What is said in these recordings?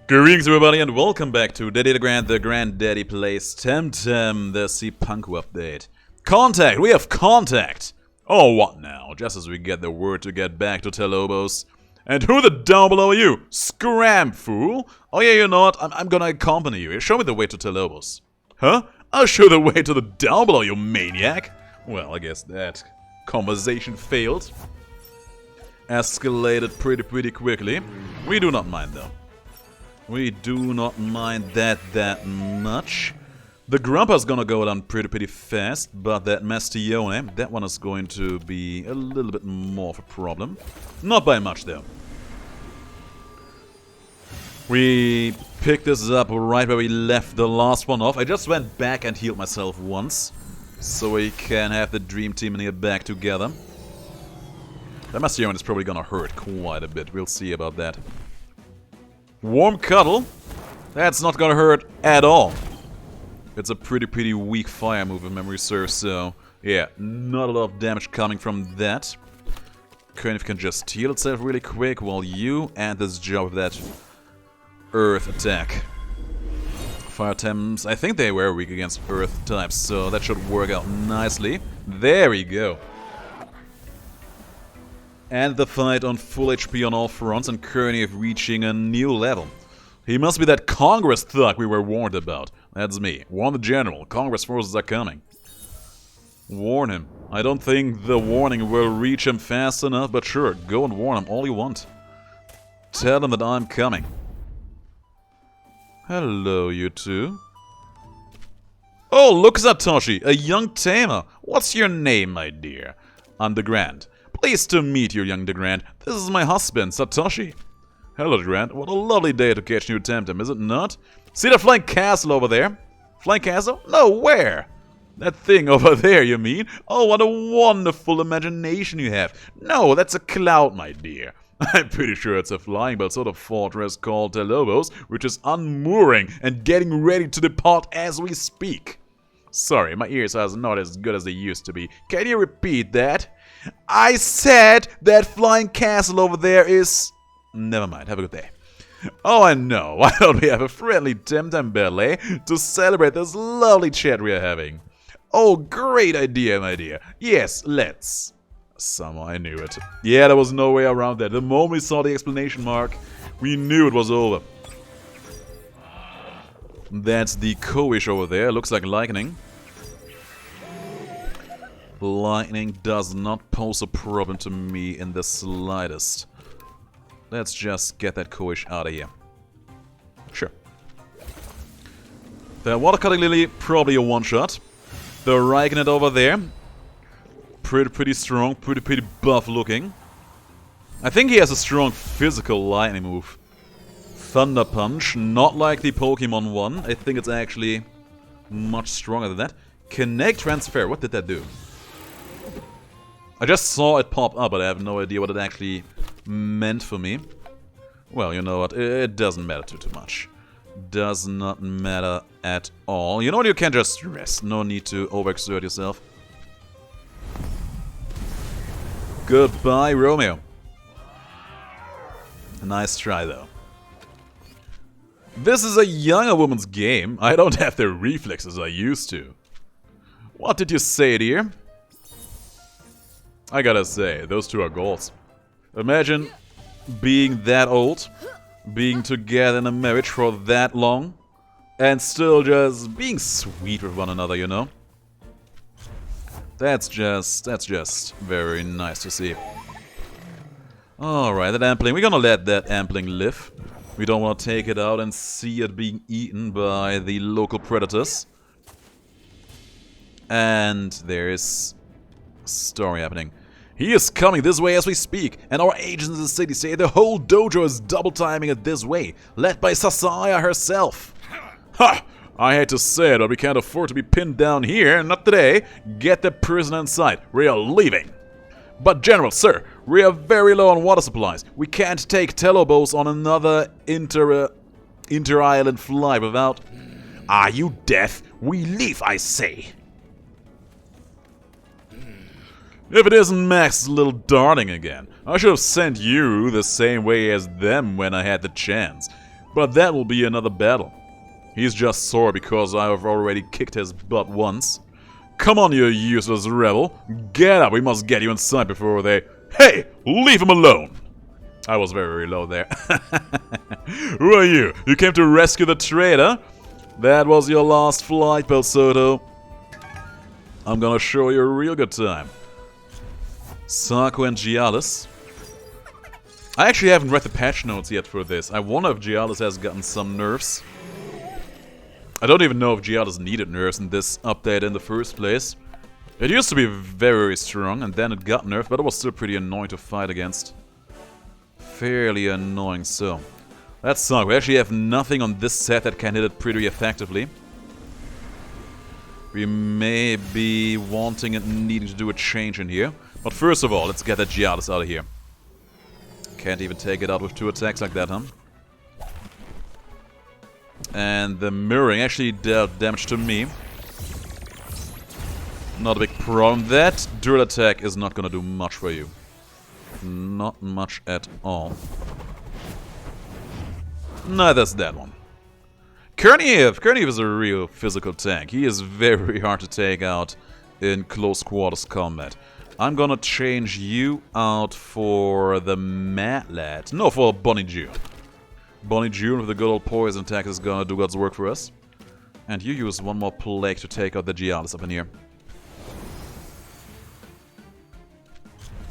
Greetings everybody and welcome back to DeGrand, the Granddaddy Plays TemTem, the Cipanku update. Contact! We have contact! Oh, what now? Just as we get the word to get back to Telobos. And who the down below are you? Scram, fool! Oh yeah, you know what? I'm gonna accompany you. Show me the way to Telobos. Huh? I'll show the way to the down below, you maniac! Well, I guess that conversation failed. Escalated pretty quickly. We do not mind though. We do not mind that much. The Grumpa's gonna go down pretty fast, but that Mastione, that one is going to be a little bit more of a problem. Not by much though. We picked this up right where we left the last one off. I just went back and healed myself once, so we can have the dream team in here back together. That Mastione is probably gonna hurt quite a bit, we'll see about that. Warm cuddle? That's not gonna hurt at all. It's a pretty weak fire move if memory serves, so yeah, not a lot of damage coming from that. Kind can just heal itself really quick while you end this job with that earth attack. Fire Temps, I think they were weak against earth types, so that should work out nicely. There we go. And the fight on full HP on all fronts, and Kerniev reaching a new level. He must be that Congress thug we were warned about. That's me. Warn the general. Congress forces are coming. Warn him. I don't think the warning will reach him fast enough, but sure, go and warn him all you want. Tell him that I'm coming. Hello, you two. Oh, look, Satoshi, a young tamer. What's your name, my dear? I'm DeGrand. Pleased to meet you, young DeGrand. This is my husband, Satoshi. Hello, DeGrand. What a lovely day to catch new Temtem, is it not? See the flying castle over there? Flying castle? No, where? That thing over there, you mean? Oh, what a wonderful imagination you have. No, that's a cloud, my dear. I'm pretty sure it's a flying but sort of fortress called Telobos, which is unmooring and getting ready to depart as we speak. Sorry, my ears are not as good as they used to be. Can you repeat that? I said that flying castle over there is... Never mind, have a good day. Oh, I know. Why don't we have a friendly Temtem ballet to celebrate this lovely chat we are having? Oh, great idea, my dear. Yes, let's. Somehow I knew it. Yeah, there was no way around that. The moment we saw the exclamation mark, we knew it was over. That's the Koish over there. Looks like lightning. Lightning does not pose a problem to me in the slightest. Let's just get that Koish out of here. Sure. The Water-Cutting Lily, probably a one-shot. The Raikkonet over there. Pretty strong, pretty buff looking. I think he has a strong physical lightning move. Thunder Punch, not like the Pokemon one. I think it's actually much stronger than that. Connect Transfer, what did that do? I just saw it pop up, but I have no idea what it actually meant for me. Well, you know what, it doesn't matter too much. Does not matter at all. You know what, you can just rest. No need to overexert yourself. Goodbye, Romeo. Nice try, though. This is a younger woman's game. I don't have the reflexes I used to. What did you say, dear? I gotta say, those two are goals. Imagine being that old, being together in a marriage for that long, and still just being sweet with one another, you know? That's just very nice to see. Alright, that Ampling, we're gonna let that Ampling live. We don't want to take it out and see it being eaten by the local predators. And there is a story happening. He is coming this way as we speak, and our agents in the city say the whole dojo is double timing it this way, led by Sasaya herself. Ha! I hate to say it, but we can't afford to be pinned down here, not today. Get the prisoner inside, we are leaving. But General, sir, we are very low on water supplies. We can't take Telobos on another inter-island flight without... Are you deaf? We leave, I say. If it isn't Max's little darling again, I should have sent you the same way as them when I had the chance. But that will be another battle. He's just sore because I have already kicked his butt once. Come on, you useless rebel. Get up, we must get you inside before they... Hey! Leave him alone! I was very, very low there. Who are you? You came to rescue the traitor? That was your last flight, Belsoto. I'm gonna show you a real good time. Sarko and Gialis. I actually haven't read the patch notes yet for this. I wonder if Gialis has gotten some nerfs. I don't even know if Gialis needed nerfs in this update in the first place. It used to be very, very strong, and then it got nerfed, but it was still pretty annoying to fight against. Fairly annoying, so... That sucks. We actually have nothing on this set that can hit it pretty effectively. We may be wanting and needing to do a change in here. But first of all, let's get that Gialis out of here. Can't even take it out with 2 attacks like that, huh? And the mirroring actually dealt damage to me. Not a big problem. That dual attack is not gonna do much for you. Not much at all. Neither's that one. Kerniev is a real physical tank. He is very hard to take out in close quarters combat. I'm gonna change you out for the Mad Lad. No, for Bonnie June. Bonnie June with the good old poison attack is gonna do God's work for us. And you use one more plague to take out the Gialis up in here.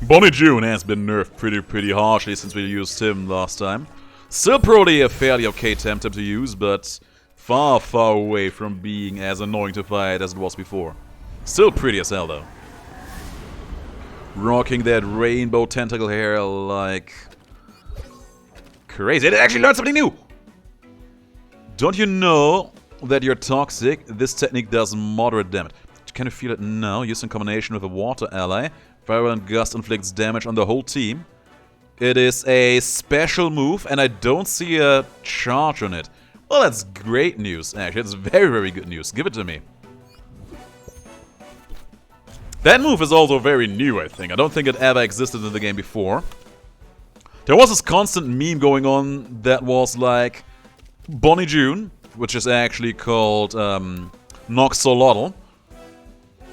Bonnie June has been nerfed pretty harshly since we used him last time. Still probably a fairly okay TemTem to use, but far away from being as annoying to fight as it was before. Still pretty as hell though. Rocking that rainbow tentacle hair like... crazy. It actually learned something new! Don't you know that you're toxic? This technique does moderate damage. Can you feel it now? Used in combination with a water ally. Violent Gust inflicts damage on the whole team. It is a special move, and I don't see a charge on it. Well, that's great news, actually. It's very good news. Give it to me. That move is also very new, I think. I don't think it ever existed in the game before. There was this constant meme going on that was like... Bonnie June, which is actually called Noxolotl,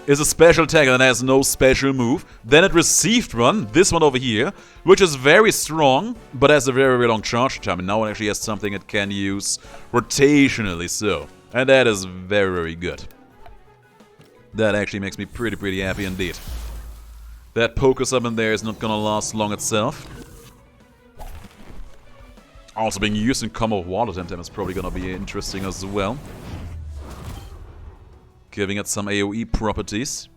is a special attack and has no special move. Then it received one, this one over here, which is very strong, but has a very long charge time. And now it actually has something it can use rotationally so. And that is very good. That actually makes me pretty happy indeed. That poker summon there is not gonna last long itself. Also being used in combo with Water Temtem is probably gonna be interesting as well. Giving it some AoE properties.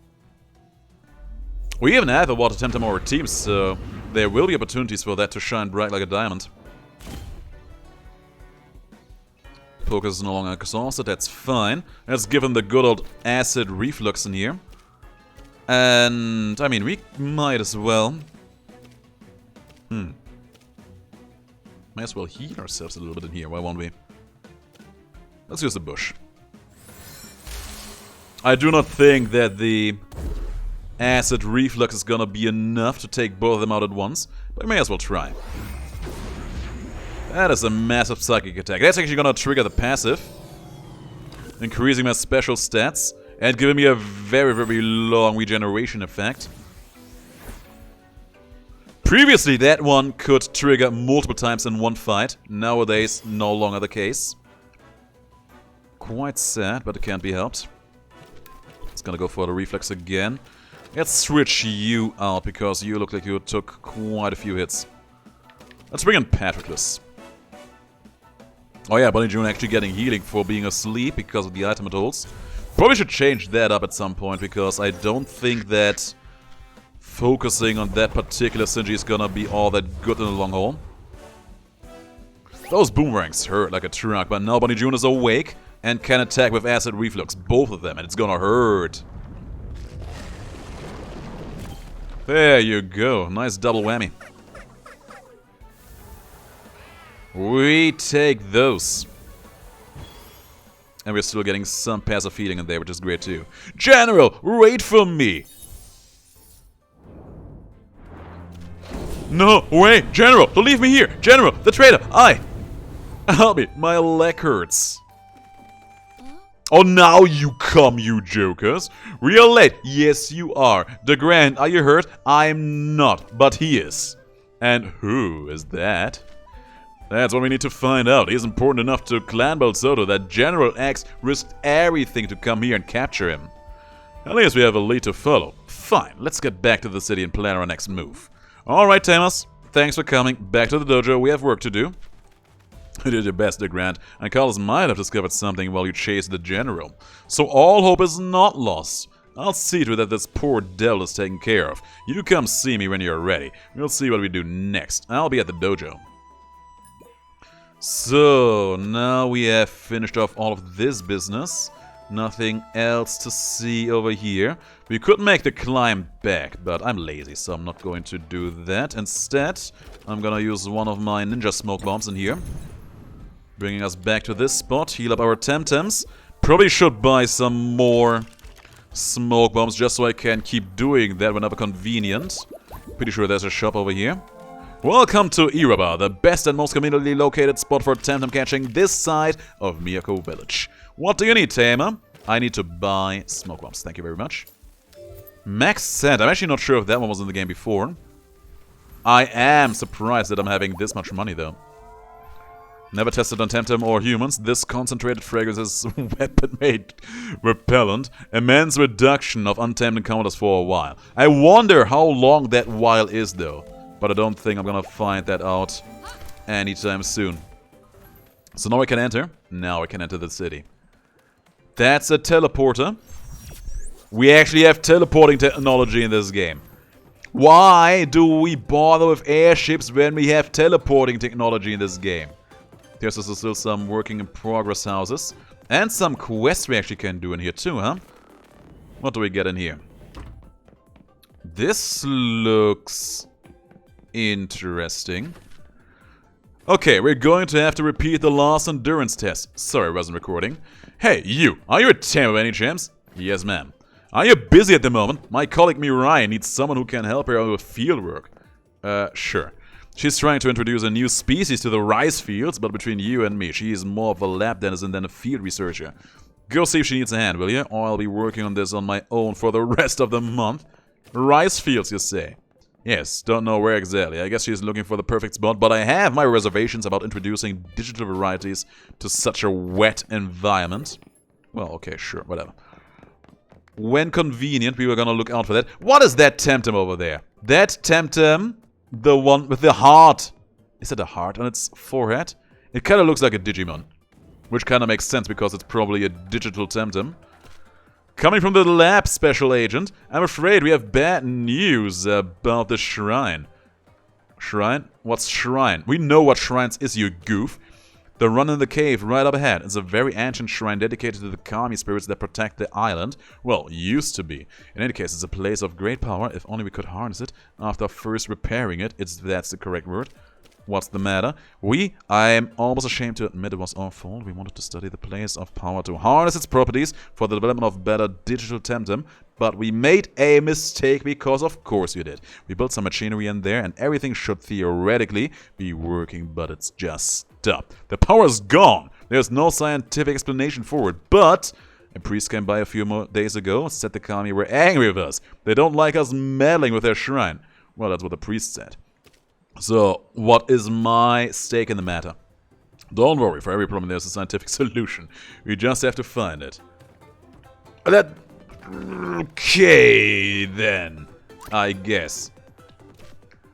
We even have a Water Temtem on our team, so there will be opportunities for that to shine bright like a diamond. Poker is no longer exhausted, that's fine. Let's give him the good old acid reflux in here. And, I mean, we might as well... Might as well heal ourselves a little bit in here, why won't we? Let's use the bush. I do not think that the acid reflux is gonna be enough to take both of them out at once, but we may as well try. That is a massive psychic attack. That's actually gonna trigger the passive, increasing my special stats and giving me a very long regeneration effect. Previously, that one could trigger multiple times in one fight. Nowadays, no longer the case. Quite sad, but it can't be helped. It's gonna go for the reflex again. Let's switch you out because you look like you took quite a few hits. Let's bring in Patroclus. Oh yeah, Bonnie June actually getting healing for being asleep because of the item it holds. Probably should change that up at some point because I don't think that focusing on that particular synergy is gonna be all that good in the long haul. Those boomerangs hurt like a truck, but now Bonnie June is awake and can attack with acid reflux, both of them, and it's gonna hurt. There you go, nice double whammy. We take those. And we're still getting some passive healing in there, which is great too. General, wait for me! No, wait, General, don't leave me here! General, the traitor, Help me, my leg hurts. Oh, now you come, you jokers. We are late. Yes, you are. DeGrand, are you hurt? I'm not, but he is. And who is that? That's what we need to find out. He's important enough to Clan Belsoto that General X risked everything to come here and capture him. At least we have a lead to follow. Fine, let's get back to the city and plan our next move. Alright, Tamers. Thanks for coming. Back to the dojo. We have work to do. You did your best, DeGrand, and Carlos might have discovered something while you chased the general. So all hope is not lost. I'll see to it that this poor devil is taken care of. You come see me when you're ready. We'll see what we do next. I'll be at the dojo. So, now we have finished off all of this business. Nothing else to see over here. We could make the climb back, but I'm lazy, so I'm not going to do that. Instead, I'm gonna use one of my ninja smoke bombs in here. Bringing us back to this spot, heal up our Temtems. Probably should buy some more smoke bombs just so I can keep doing that whenever convenient. Pretty sure there's a shop over here. Welcome to Iraba, the best and most conveniently located spot for Temtem catching this side of Miyako Village. What do you need, Tamer? I need to buy smoke bombs. Thank you very much. Max Sand. I'm actually not sure if that one was in the game before. I am surprised that I'm having this much money, though. Never tested on Temtem or humans. This concentrated fragrance is weapon-made repellent. Immense reduction of untamed encounters for a while. I wonder how long that while is, though. But I don't think I'm gonna find that out anytime soon. So now I can enter. Now I can enter the city. That's a teleporter. We actually have teleporting technology in this game. Why do we bother with airships when we have teleporting technology in this game? There's also still some working in progress houses. And some quests we actually can do in here too, huh? What do we get in here? This looks interesting. Okay, we're going to have to repeat the last endurance test. Sorry, I wasn't recording. Hey, you! Are you a tamer by any chance? Yes, ma'am. Are you busy at the moment? My colleague Mirai needs someone who can help her with field work. Sure. She's trying to introduce a new species to the rice fields, but between you and me, she is more of a lab denizen than a field researcher. Go see if she needs a hand, will you? Or I'll be working on this on my own for the rest of the month. Rice fields, you say? Yes, don't know where exactly. I guess she's looking for the perfect spot, but I have my reservations about introducing digital varieties to such a wet environment. Well, okay, sure, whatever. When convenient, we were gonna look out for that. What is that Temtem over there? That Temtem, the one with the heart. Is it a heart on its forehead? It kind of looks like a Digimon. Which kind of makes sense because it's probably a digital Temtem. Coming from the lab, Special Agent, I'm afraid we have bad news about the shrine. Shrine? What's shrine? We know what shrines is, you goof. The run in the cave right up ahead is a very ancient shrine dedicated to the kami spirits that protect the island. Well, used to be. In any case, it's a place of great power, if only we could harness it after first repairing it. That's the correct word. What's the matter? I'm almost ashamed to admit it was our fault. We wanted to study the place of power to harness its properties for the development of better digital Temtem, but we made a mistake because of course we did. We built some machinery in there and everything should theoretically be working, but it's just stopped. The power's gone. There's no scientific explanation for it, but a priest came by a few more days ago, said the kami were angry with us. They don't like us meddling with their shrine. Well, that's what the priest said. So, what is my stake in the matter? Don't worry, for every problem there's a scientific solution. We just have to find it. Okay, then. I guess.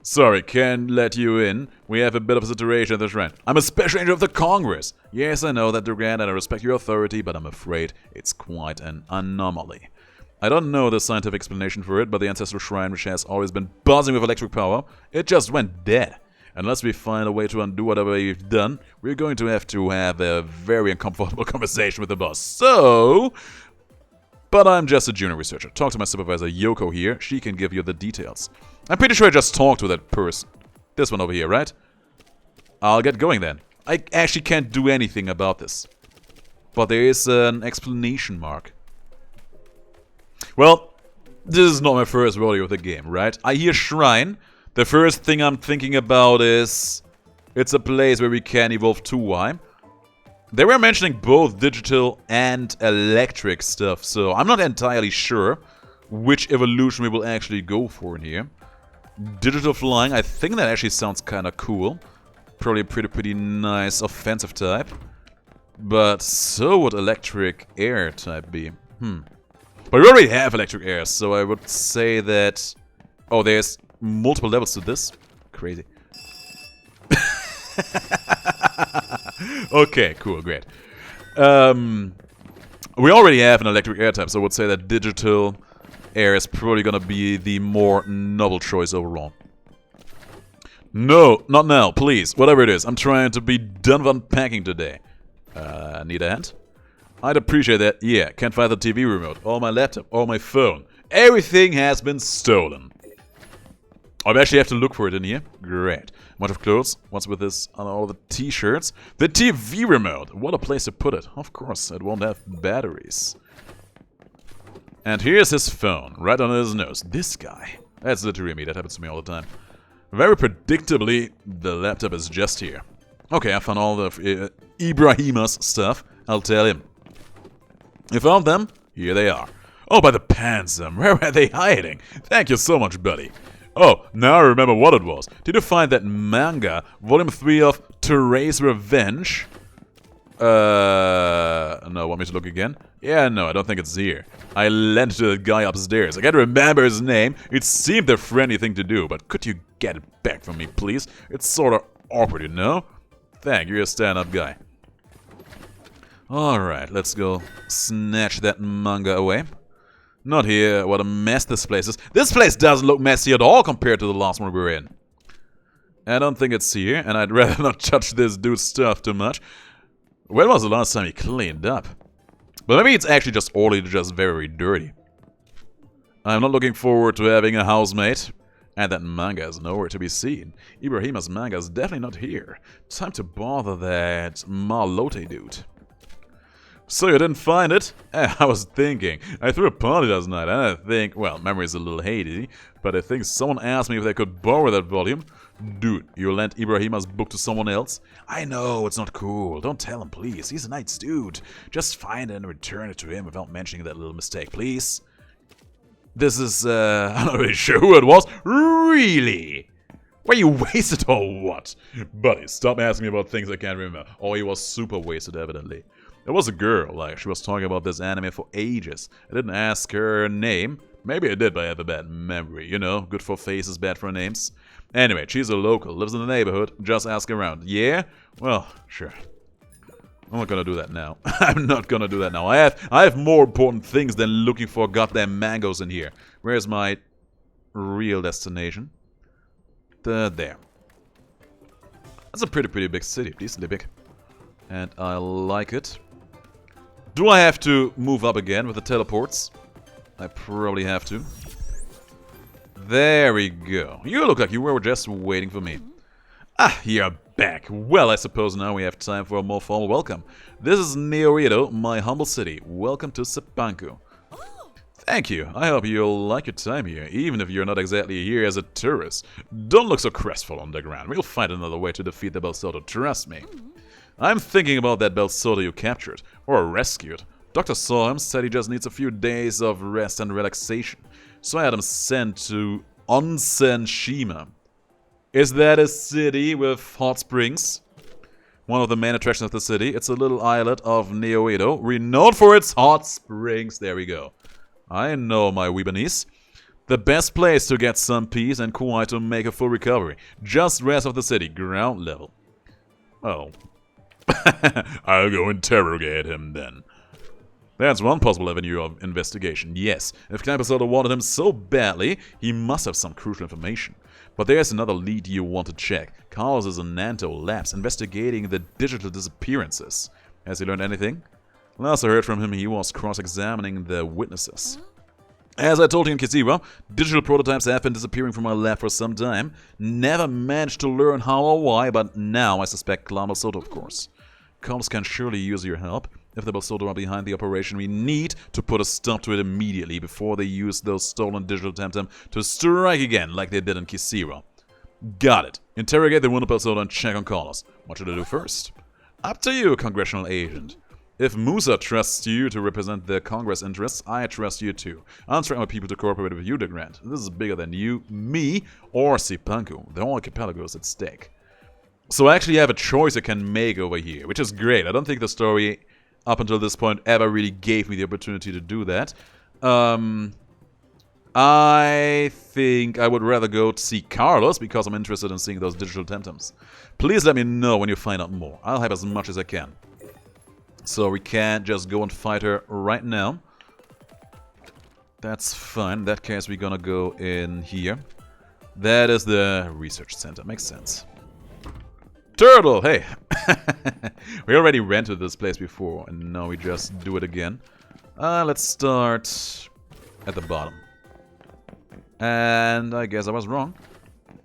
Sorry, can't let you in. We have a bit of a situation at the shrine. I'm a special agent of the Congress. Yes, I know that, DeGrand, and I respect your authority, but I'm afraid it's quite an anomaly. I don't know the scientific explanation for it, but the ancestral shrine, which has always been buzzing with electric power, it just went dead. Unless we find a way to undo whatever we've done, we're going to have a very uncomfortable conversation with the boss. So... But I'm just a junior researcher. Talk to my supervisor, Yoko here. She can give you the details. I'm pretty sure I just talked to that person. This one over here, right? I'll get going then. I actually can't do anything about this. But there is an explanation mark. Well, this is not my first rodeo with the game, right? I hear shrine. The first thing I'm thinking about is It's a place where we can evolve to why. They were mentioning both digital and electric stuff, so I'm not entirely sure which evolution we will actually go for in here. Digital flying, I think that actually sounds kind of cool. Probably a pretty nice offensive type. But so would electric air type be. But we already have electric air, so I would say that... Oh, there's multiple levels to this. Crazy. Okay, cool, great. We already have an electric air type, so I would say that digital air is probably gonna be the more novel choice overall. No, not now, please. Whatever it is, I'm trying to be done with unpacking today. Need a hand? I'd appreciate that. Yeah, can't find the TV remote, or my laptop, or my phone. Everything has been stolen. I actually have to look for it in here. Great. Much of clothes. What's with this on all the t-shirts? The TV remote. What a place to put it. Of course, it won't have batteries. And here's his phone, right under his nose. This guy. That's literally me. That happens to me all the time. Very predictably, the laptop is just here. Okay, I found all the Ibrahima's stuff. I'll tell him. You found them? Here they are. Oh, by the Pansam. Where were they hiding? Thank you so much, buddy. Oh, now I remember what it was. Did you find that manga, volume 3 of Teray's Revenge? No, want me to look again? Yeah, no, I don't think it's here. I lent it to the guy upstairs. I can't remember his name. It seemed a friendly thing to do, but could you get it back from me, please? It's sorta awkward, you know? Thank you, you're a stand-up guy. Alright, let's go snatch that manga away. Not here. What a mess this place is. This place doesn't look messy at all compared to the last one we were in. I don't think it's here, and I'd rather not touch this dude's stuff too much. When was the last time he cleaned up? But maybe it's actually just only just very dirty. I'm not looking forward to having a housemate. And that manga is nowhere to be seen. Ibrahima's manga is definitely not here. Time to bother that Marlotte dude. So you didn't find it? I was thinking. I threw a party last night, and I think, well, memory's a little hazy, but I think someone asked me if they could borrow that volume. Dude, you lent Ibrahima's book to someone else? I know, it's not cool. Don't tell him, please. He's a nice dude. Just find it and return it to him without mentioning that little mistake, please. This is, I'm not really sure who it was. Really? Were you wasted or what? Buddy, stop asking me about things I can't remember. Oh, he was super wasted, evidently. There was a girl, like, she was talking about this anime for ages. I didn't ask her name. Maybe I did, but I have a bad memory. You know, good for faces, bad for names. Anyway, she's a local, lives in the neighborhood. Just ask around. Yeah? Well, sure. I'm not gonna do that now. I'm not gonna do that now. I have more important things than looking for goddamn mangoes in here. Where's my real destination? There. That's a pretty big city. Decently big. And I like it. Do I have to move up again with the teleports? I probably have to. There we go. You look like you were just waiting for me. Ah, you're back. Well, I suppose now we have time for a more formal welcome. This is Neoredo, my humble city. Welcome to Cipanku. Thank you. I hope you'll like your time here, even if you're not exactly here as a tourist. Don't look so crestfallen, DeGrand. We'll find another way to defeat the Belsoto, trust me. I'm thinking about that Belsoto you captured, or rescued. Doctor saw him, said he just needs a few days of rest and relaxation. So I had him sent to Onsen Shima. Is that a city with hot springs? One of the main attractions of the city. It's a little islet of Neoedo, renowned for its hot springs. There we go. I know my Weebanese. The best place to get some peace and quiet to make a full recovery. Just rest of the city, ground level. Oh. I'll go interrogate him then. That's one possible avenue of investigation, yes. If Knappesota wanted him so badly, he must have some crucial information. But there's another lead you want to check. Carlos is in Nanto labs investigating the digital disappearances. Has he learned anything? Last I heard from him, he was cross-examining the witnesses. As I told you in Kisira, digital prototypes have been disappearing from my lab for some time. Never managed to learn how or why, but now I suspect Clan Belsoto, of course. Carlos can surely use your help. If the Belsoto are behind the operation, we need to put a stop to it immediately before they use those stolen Digital Temtem to strike again like they did in Kisira. Got it. Interrogate the wounded persona and check on callers. What should I do first? Up to you, congressional agent. If Musa trusts you to represent the Congress interests, I trust you too. I'll instruct my people to cooperate with you, DeGrand. This is bigger than you, me, or Cipanku. The whole archipelago is at stake. So I actually have a choice I can make over here, which is great. I don't think the story, up until this point, ever really gave me the opportunity to do that. I think I would rather go to see Carlos, because I'm interested in seeing those digital temtems. Please let me know when you find out more. I'll have as much as I can. So we can't just go and fight her right now. That's fine. In that case, we're gonna go in here. That is the research center. Makes sense. Turtle, hey! We already rented this place before, and now we just do it again. Let's start at the bottom. And I guess I was wrong.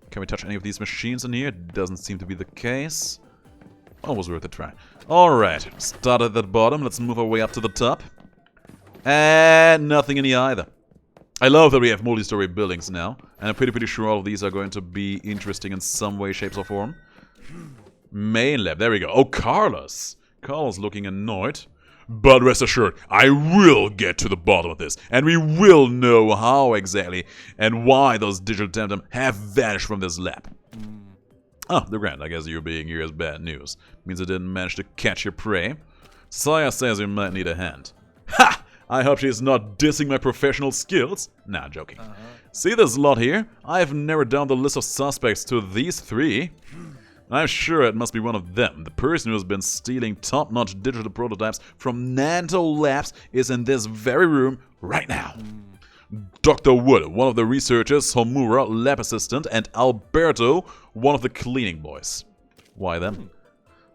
Can we touch any of these machines in here? Doesn't seem to be the case. Almost worth a try. Alright, start at the bottom. Let's move our way up to the top. And nothing in here either. I love that we have multi-story buildings now. And I'm pretty sure all of these are going to be interesting in some way, shape, or form. Main lab, there we go. Oh, Carlos. Carlos looking annoyed. But rest assured, I will get to the bottom of this. And we will know how exactly and why those digital temtem have vanished from this lab. Oh, DeGrand, I guess you being here is bad news. Means I didn't manage to catch your prey. Saya says you might need a hand. Ha! I hope she's not dissing my professional skills. Nah, joking. See this lot here? I've narrowed down the list of suspects to these three. I'm sure it must be one of them. The person who has been stealing top-notch digital prototypes from Nanto Labs is in this very room right now. Dr. Wood, one of the researchers, Homura, lab assistant, and Alberto, one of the cleaning boys. Why them?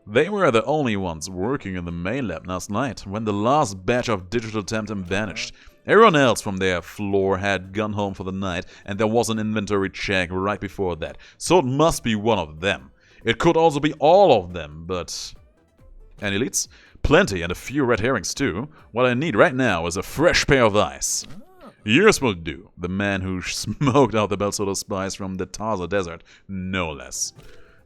They were the only ones working in the main lab last night, when the last batch of Digital Temtem vanished. Everyone else from their floor had gone home for the night, and there was an inventory check right before that. So it must be one of them. It could also be all of them, but... Any leads? Plenty, and a few red herrings too. What I need right now is a fresh pair of eyes. Yours will do. The man who smoked out the Belsodo spies from the Taza Desert, no less.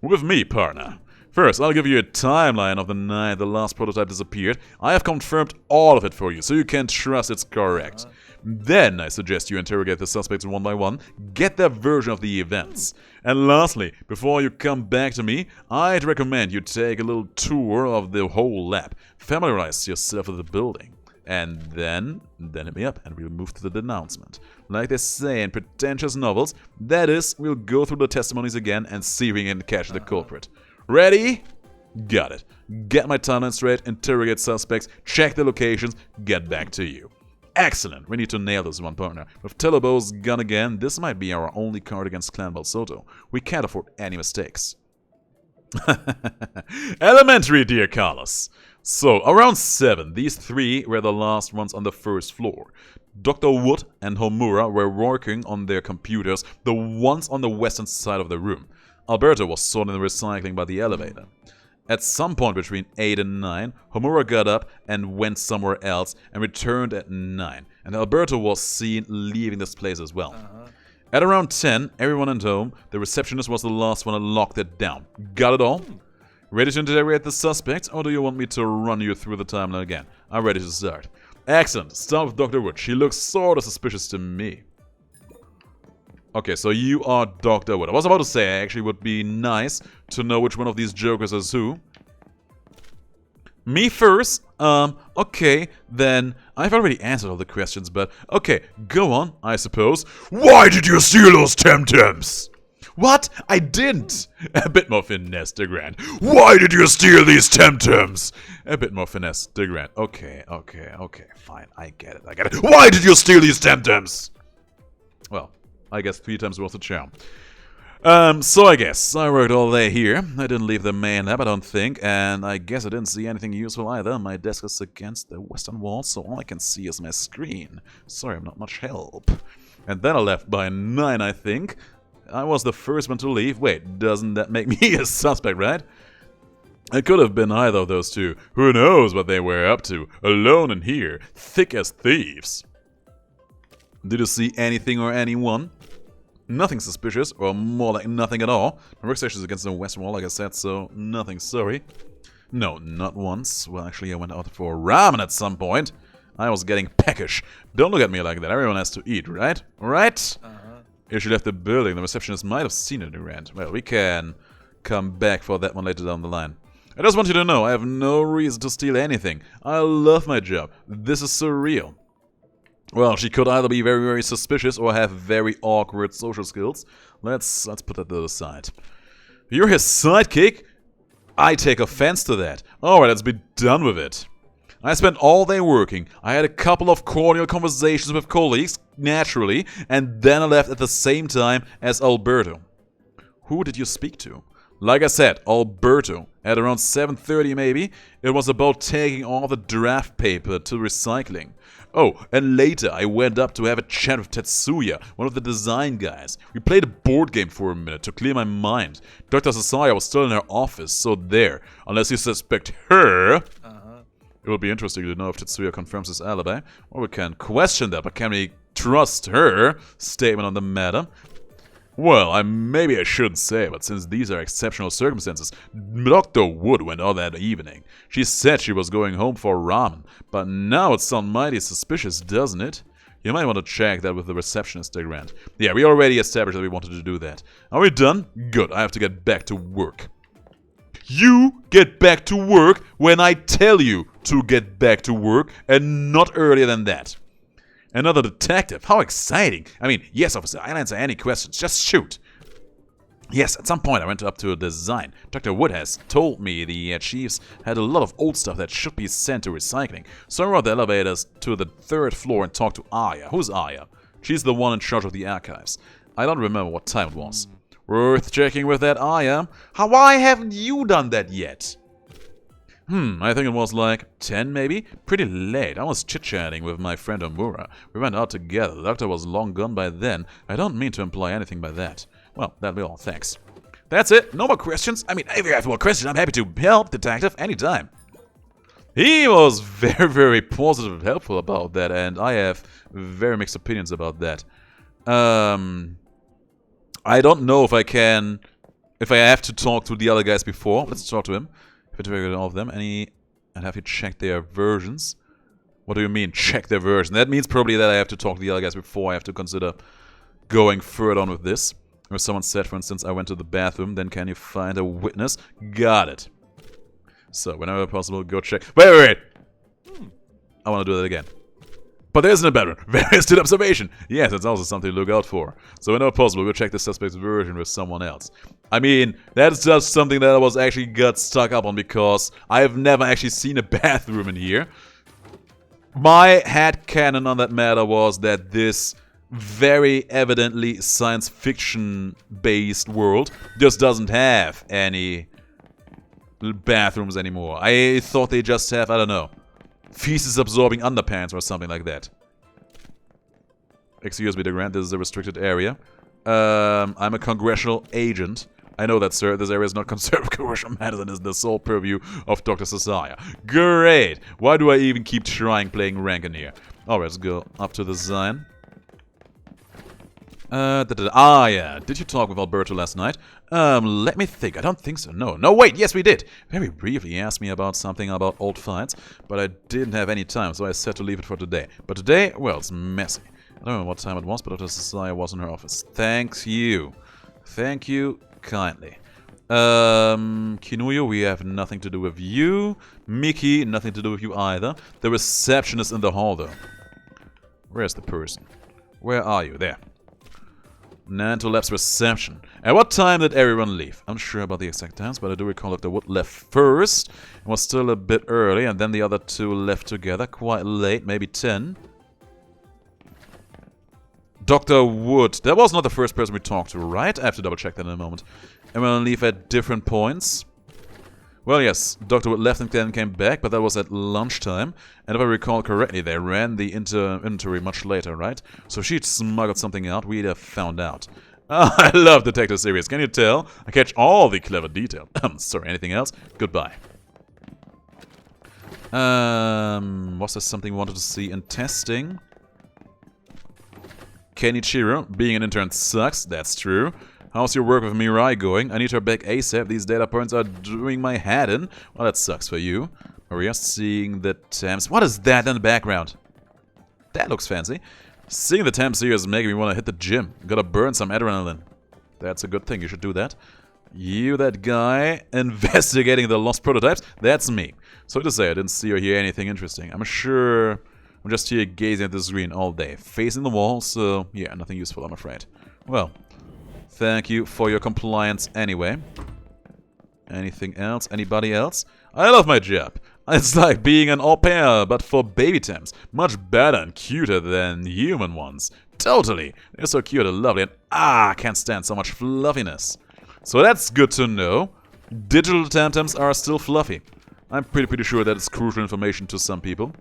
With me, partner. First, I'll give you a timeline of the night the last prototype disappeared. I have confirmed all of it for you, so you can trust it's correct. Then I suggest you interrogate the suspects one by one, get their version of the events. And lastly, before you come back to me, I'd recommend you take a little tour of the whole lab. Familiarize yourself with the building. And then hit me up and we'll move to the denouncement. Like they say in pretentious novels, that is, we'll go through the testimonies again and see if we can catch the culprit. Ready? Got it. Get my timeline straight, interrogate suspects, check the locations, get back to you. Excellent. We need to nail this one, partner. With Telobo's gone again, this might be our only card against Clan Balsoto. We can't afford any mistakes. Elementary, dear Carlos. So, around 7, these three were the last ones on the first floor. Dr. Wood and Homura were working on their computers, the ones on the western side of the room. Alberto was sorting the recycling by the elevator. At some point between 8 and 9, Homura got up and went somewhere else and returned at 9. And Alberto was seen leaving this place as well. At around 10, everyone went home. The receptionist was the last one and locked it down. Got it all? Ready to interrogate the suspects, or do you want me to run you through the timeline again? I'm ready to start. Excellent. Start with Dr. Wood. She looks sort of suspicious to me. Okay, so you are Dr. Wood. I was about to say, actually would be nice to know which one of these jokers is who. Me first? Okay, then I've already answered all the questions, but okay, go on, I suppose. Why did you steal those Temtems? What? I didn't! A bit more finesse, DeGrand. Why did you steal these Temtems? A bit more finesse, DeGrand. Okay, fine, I get it. Why did you steal these Temtems? Well, I guess 3 times worth of charm. So I guess I worked all day here. I didn't leave the main lab, I don't think, and I guess I didn't see anything useful either. My desk is against the western wall, so all I can see is my screen. Sorry, I'm not much help. And then I left by 9, I think. I was the first one to leave. Wait, doesn't that make me a suspect, right? It could have been either of those two. Who knows what they were up to? Alone in here, thick as thieves. Did you see anything or anyone? Nothing suspicious, or more like nothing at all. My workstation is against the west wall, like I said, so nothing, sorry. No, not once. Well, actually, I went out for ramen at some point. I was getting peckish. Don't look at me like that. Everyone has to eat, right? Right? If she left the building, the receptionist might have seen it, DeGrand. Well, we can come back for that one later down the line. I just want you to know, I have no reason to steal anything. I love my job. This is surreal. Well, she could either be very, very suspicious or have very awkward social skills. Let's put that to the side. You're his sidekick? I take offense to that. Alright, let's be done with it. I spent all day working. I had a couple of cordial conversations with colleagues, naturally, and then I left at the same time as Alberto. Who did you speak to? Like I said, Alberto. At around 7:30 maybe, it was about taking all the draft paper to recycling. Oh, and later I went up to have a chat with Tetsuya, one of the design guys. We played a board game for a minute to clear my mind. Dr. Sasaya was still in her office, so there. Unless you suspect her. It will be interesting to know if Tetsuya confirms his alibi. Or we can question that, but can we trust her statement on the matter? Well, maybe I shouldn't say, but since these are exceptional circumstances, Dr. Wood went out that evening. She said she was going home for ramen, but now it sounds mighty suspicious, doesn't it? You might want to check that with the receptionist, DeGrand. Yeah, we already established that we wanted to do that. Are we done? Good, I have to get back to work. You get back to work when I tell you to get back to work, and not earlier than that. Another detective. How exciting. I mean, yes, officer, I'll answer any questions. Just shoot. Yes, at some point I went up to a design. Dr. Wood has told me the chiefs had a lot of old stuff that should be sent to recycling. So I rode the elevators to the 3rd floor and talked to Aya. Who's Aya? She's the one in charge of the archives. I don't remember what time it was. Worth checking with that Aya. Why haven't you done that yet? I think it was like 10 maybe? Pretty late. I was chit-chatting with my friend Omura. We went out together. The doctor was long gone by then. I don't mean to imply anything by that. Well, that'll be all. Thanks. That's it. No more questions. I mean, if you have more questions, I'm happy to help, detective, anytime. He was very, very positive and helpful about that, and I have very mixed opinions about that. I don't know if I can... If I have to talk to the other guys before. Let's talk to him. All of them, and have you checked their versions? What do you mean, check their version? That means probably that I have to talk to the other guys before I have to consider going further on with this. If someone said, for instance, I went to the bathroom, then can you find a witness? Got it. So, whenever possible, go check. Wait. I want to do that again. But there isn't a better one. Very astute observation. Yes, it's also something to look out for. So whenever possible, we'll check the suspect's version with someone else. I mean, that's just something that I was actually got stuck up on because I have never actually seen a bathroom in here. My headcanon on that matter was that this very evidently science fiction-based world just doesn't have any bathrooms anymore. I thought they just have, I don't know, feces-absorbing underpants or something like that. Excuse me, DeGrand, this is a restricted area. I'm a congressional agent. I know that, sir. This area is not concerned with commercial matters and is the sole purview of Dr. Sasaya. Great! Why do I even keep trying playing rank in here? Alright, let's go up to the design. Yeah. Did you talk with Alberto last night? Let me think. I don't think so. No, wait. Yes, we did. Very briefly, he asked me about something about old fights, but I didn't have any time, so I said to leave it for today. But today, well, it's messy. I don't know what time it was, but Dr. Sasaya was in her office. Thank you. Thank you kindly. Kinuyo, we have nothing to do with you. Miki, nothing to do with you either. The receptionist in the hall, though. Where's the person? Where are you? There. Nanto Lab's reception. At what time did everyone leave? I'm not sure about the exact times, but I do recall Dr. Wood left first. It was still a bit early, and then the other two left together, quite late, maybe 10. Dr. Wood. That was not the first person we talked to, right? I have to double check that in a moment. Everyone leave at different points. Well, yes, Dr. Wood left and then came back, but that was at lunchtime. And if I recall correctly, they ran the inventory much later, right? So if she'd smuggled something out, we'd have found out. I love detective series, can you tell? I catch all the clever detail. Sorry, anything else? Goodbye. Was there something we wanted to see in testing? Kenichiro, being an intern sucks, that's true. How's your work with Mirai going? I need her back ASAP, these data points are doing my head in. Well, that sucks for you. Maria, seeing the Thames. What is that in the background? That looks fancy. Seeing the Thames here is making me want to hit the gym. Gotta burn some adrenaline. That's a good thing, you should do that. You, that guy, investigating the lost prototypes? That's me. So to say, I didn't see or hear anything interesting. I'm sure I'm just here gazing at the screen all day, facing the wall, so yeah, nothing useful, I'm afraid. Well, thank you for your compliance anyway. Anything else? Anybody else? I love my job. It's like being an au pair, but for baby Thames. Much better and cuter than human ones. Totally. They're so cute and lovely, and I can't stand so much fluffiness. So that's good to know. Digital Temtems are still fluffy. I'm pretty sure that is crucial information to some people.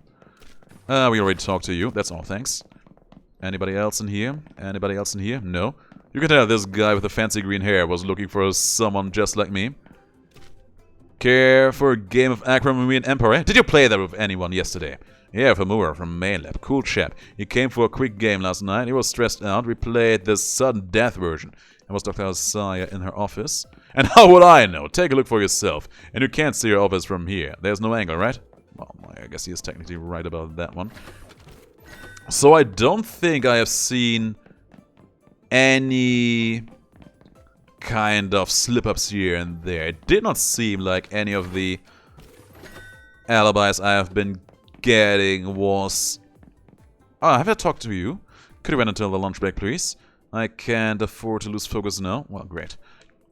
We already talked to you. That's all, thanks. Anybody else in here? Anybody else in here? No. You can tell this guy with the fancy green hair was looking for someone just like me. Care for a game of Aquamarine Empire? Did you play that with anyone yesterday? Yeah, Famura from Mainlab. Cool chap. He came for a quick game last night. He was stressed out. We played the sudden death version. It was Dr. Asaya in her office. And how would I know? Take a look for yourself. And you can't see her office from here. There's no angle, right? Well, I guess he is technically right about that one. So I don't think I have seen any kind of slip-ups here and there. It did not seem like any of the alibis I have been getting was... Oh, have I talked to you? Could you wait until the lunch break, please? I can't afford to lose focus now. Well, great.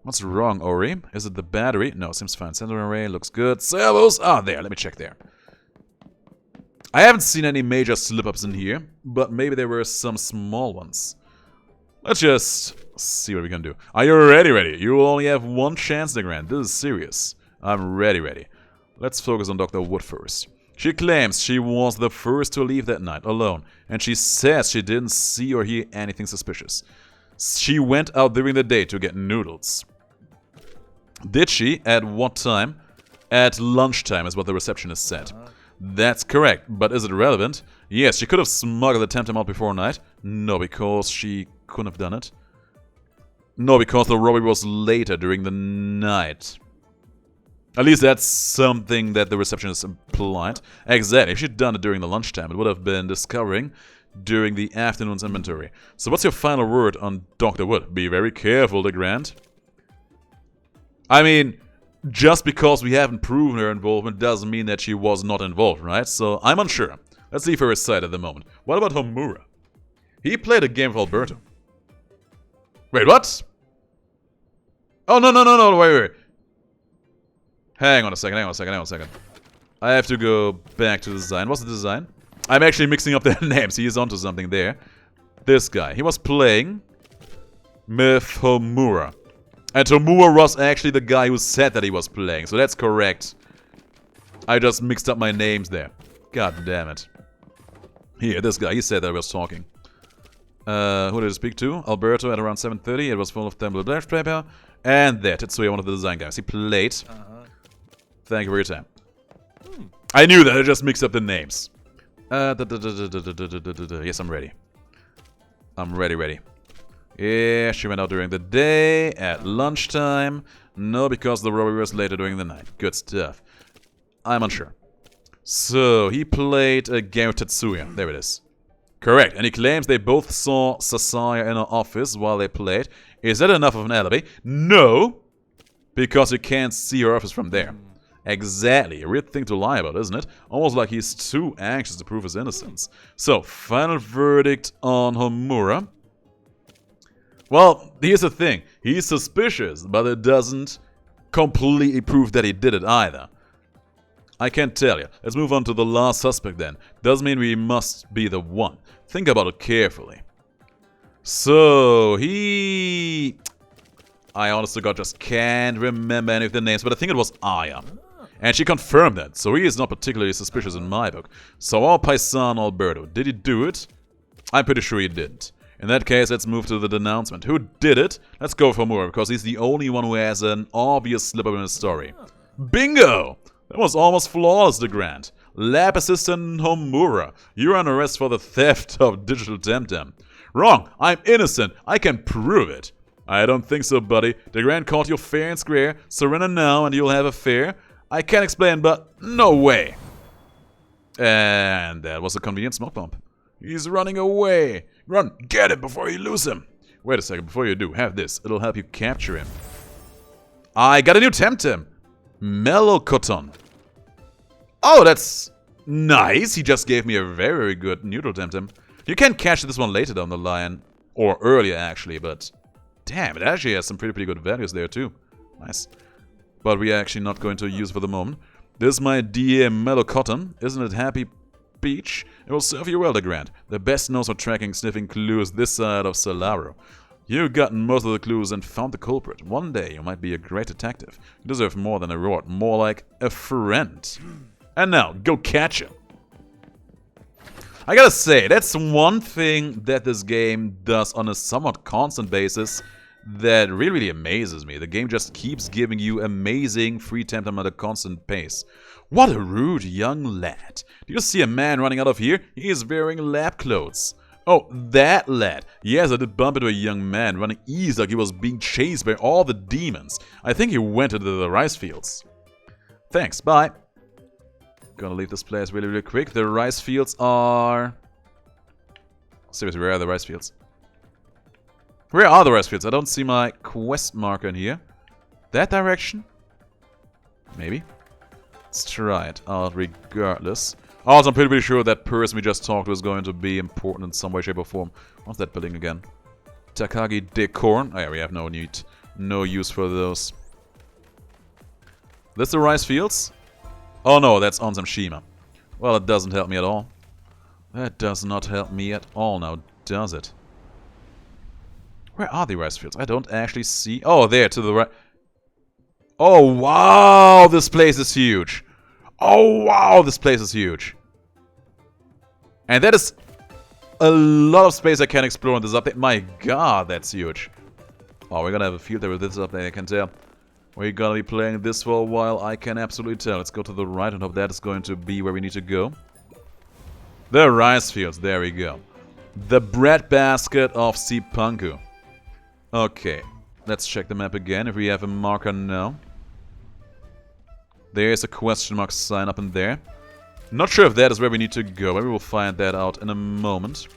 What's wrong, Ori? Is it the battery? No, seems fine. Sensor array looks good. Servos! Ah, there. Let me check there. I haven't seen any major slip-ups in here, but maybe there were some small ones. Let's just see what we can do. Are you ready? You will only have one chance, DeGrand. This is serious. I'm ready. Let's focus on Dr. Wood first. She claims she was the first to leave that night, alone. And she says she didn't see or hear anything suspicious. She went out during the day to get noodles. Did she? At what time? At lunchtime is what the receptionist said. That's correct, but is it relevant? Yes, she could have smuggled the Temtem out before night. No, because she couldn't have done it. No, because the robbery was later during the night. At least that's something that the receptionist implied. Exactly, if she'd done it during the lunchtime, it would have been discovering during the afternoon's inventory. So what's your final word on Dr. Wood? Be very careful, DeGrand. I mean, just because we haven't proven her involvement doesn't mean that she was not involved, right? So I'm unsure. Let's leave her aside at the moment. What about Homura? He played a game with Alberto. Wait, what? Oh, no, wait. Hang on a second. I have to go back to the design. What's the design? I'm actually mixing up their names. He is onto something there. This guy. He was playing with Homura. And Homura was actually the guy who said that he was playing. So that's correct. I just mixed up my names there. God damn it. Here, this guy. He said that I was talking. Who did I speak to? Alberto at around 7:30. It was full of temple dash paper. And there, Tetsuya, one of the design guys. He played. Thank you for your time. I knew that. I just mixed up the names. Yes, I'm ready. I'm ready. Yeah, she went out during the day, at lunchtime. No, because the robbery was later during the night. Good stuff. I'm unsure. So, he played a game with Tetsuya. There it is. Correct, and he claims they both saw Sasaya in her office while they played. Is that enough of an alibi? No, because you can't see her office from there. Exactly, a weird thing to lie about, isn't it? Almost like he's too anxious to prove his innocence. So, final verdict on Homura. Well, here's the thing. He's suspicious, but it doesn't completely prove that he did it either. I can't tell you. Let's move on to the last suspect then. Doesn't mean we must be the one. Think about it carefully. So, I honestly God just can't remember any of the names, but I think it was Aya. And she confirmed that, so he is not particularly suspicious in my book. So our paisan Alberto, did he do it? I'm pretty sure he didn't. In that case, let's move to the denouncement. Who did it? Let's go for more, because he's the only one who has an obvious slip-up in his story. Bingo! That was almost flawless, DeGrand. Lab assistant Homura, you're under arrest for the theft of Digital Temtem. Wrong! I'm innocent! I can prove it! I don't think so, buddy. DeGrand caught you fair and square. Surrender now and you'll have a fare. I can't explain, but no way! And that was a convenient smoke bomb. He's running away! Run! Get him before you lose him! Wait a second, before you do, have this. It'll help you capture him. I got a new Temtem! Mellow Cotton. Oh, that's nice! He just gave me a very, very good neutral Temtem. You can catch this one later down the line. Or earlier, actually, but... Damn, it actually has some pretty good values there, too. Nice. But we're actually not going to use it for the moment. This, my dear Mellow Cotton, isn't it happy peach? It will serve you well, DeGrand. The best knows for tracking, sniffing clues this side of Solaro. You've gotten most of the clues and found the culprit. One day you might be a great detective. You deserve more than a reward, more like a friend. And now, go catch him. I gotta say, that's one thing that this game does on a somewhat constant basis that really, really amazes me. The game just keeps giving you amazing free Temtem at a constant pace. What a rude young lad. Do you see a man running out of here? He is wearing lab clothes. Oh, that lad. Yes, I did bump into a young man running east like he was being chased by all the demons. I think he went into the rice fields. Thanks, bye. Gonna leave this place really, really quick. The rice fields are... Seriously, where are the rice fields? Where are the rice fields? I don't see my quest marker in here. That direction? Maybe. Let's try it out regardless. Also, I'm pretty sure that person we just talked to is going to be important in some way, shape, or form. What's that building again? Takagi Decor. Oh yeah, we have no use for those. This the rice fields? Oh no, that's Onsam Shima. Well, it doesn't help me at all. That does not help me at all now, does it? Where are the rice fields? I don't actually see... Oh, there, to the right. Oh, wow, this place is huge. Oh, wow, this place is huge. And that is a lot of space I can explore in this update. My god, that's huge. Oh, we're gonna have a field there with this update, I can tell. We're gonna be playing this for a while, I can absolutely tell. Let's go to the right, and hope that is going to be where we need to go. The rice fields, there we go. The breadbasket of Cipanku. Okay, let's check the map again if we have a marker now. There's a question mark sign up in there. Not sure if that is where we need to go. Maybe we'll find that out in a moment.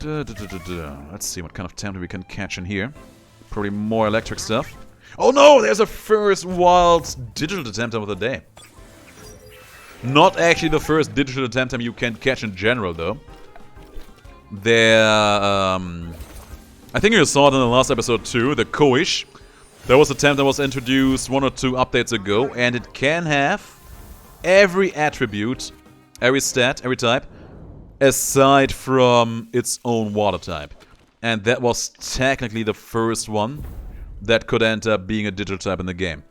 Let's see what kind of Temtem we can catch in here. Probably more electric stuff. Oh no, there's a first wild Digital Temtem of the day. Not actually the first Digital Temtem you can catch in general, though. There, I think you saw it in the last episode too, the Koish. There was a Temtem that was introduced 1 or 2 updates ago, and it can have every attribute, every stat, every type, aside from its own water type. And that was technically the first one that could end up being a digital type in the game.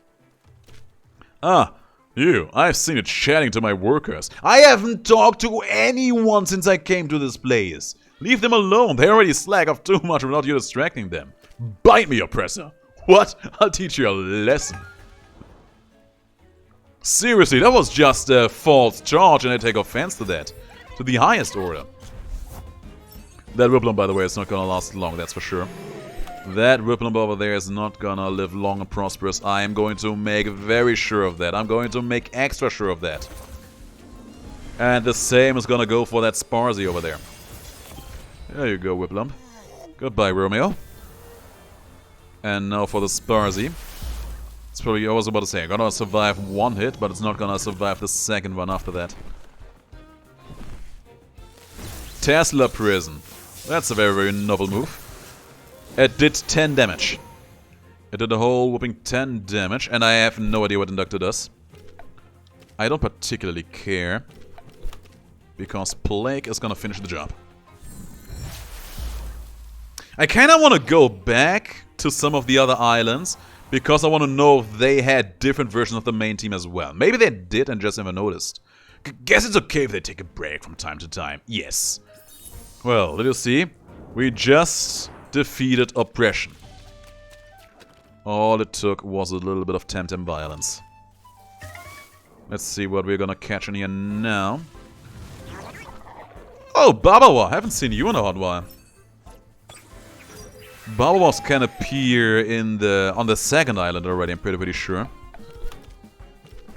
Ah, you. I've seen it chatting to my workers. I haven't talked to anyone since I came to this place. Leave them alone. They already slack off too much without you distracting them. Bite me, oppressor. What? I'll teach you a lesson. Seriously, that was just a false charge and I take offense to that. To the highest order. That Whipplum, by the way, is not gonna last long, that's for sure. That Whipplum over there is not gonna live long and prosperous. I am going to make very sure of that. I'm going to make extra sure of that. And the same is gonna go for that Sparzy over there. There you go, Whipplum. Goodbye, Romeo. And now for the Sparzy. It's probably, I was about to say, gonna survive one hit, but it's not gonna survive the second one after that. Tesla Prison. That's a very, very novel move. It did 10 damage. It did a whole whooping 10 damage, and I have no idea what Inductor does. I don't particularly care, because Plague is gonna finish the job. I kinda wanna go back to some of the other islands, because I wanna know if they had different versions of the main team as well. Maybe they did and just never noticed. Guess it's okay if they take a break from time to time. Yes. Well, did you see? We just defeated oppression. All it took was a little bit of Temtem violence. Let's see what we're gonna catch in here now. Oh, Babawa! Haven't seen you in a hot while. Babawas can appear on the second island already, I'm pretty sure.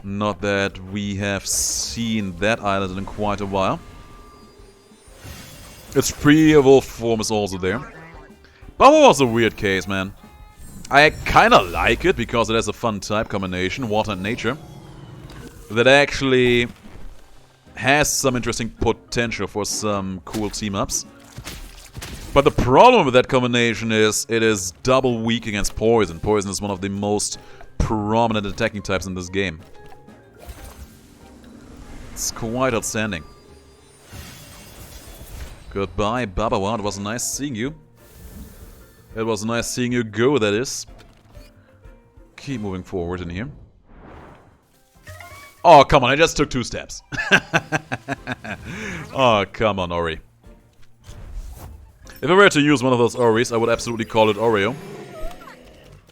Not that we have seen that island in quite a while. Its pre-evolved form is also there. Babawa's a weird case, man. I kinda like it because it has a fun type combination, water and nature, that actually has some interesting potential for some cool team-ups. But the problem with that combination is it is double weak against poison. Poison is one of the most prominent attacking types in this game. It's quite outstanding. Goodbye, Babawa. It was nice seeing you. It was nice seeing you go, that is. Keep moving forward in here. Oh, come on. I just took 2 steps. Oh, come on, Ori. If I were to use one of those Oris, I would absolutely call it Oreo.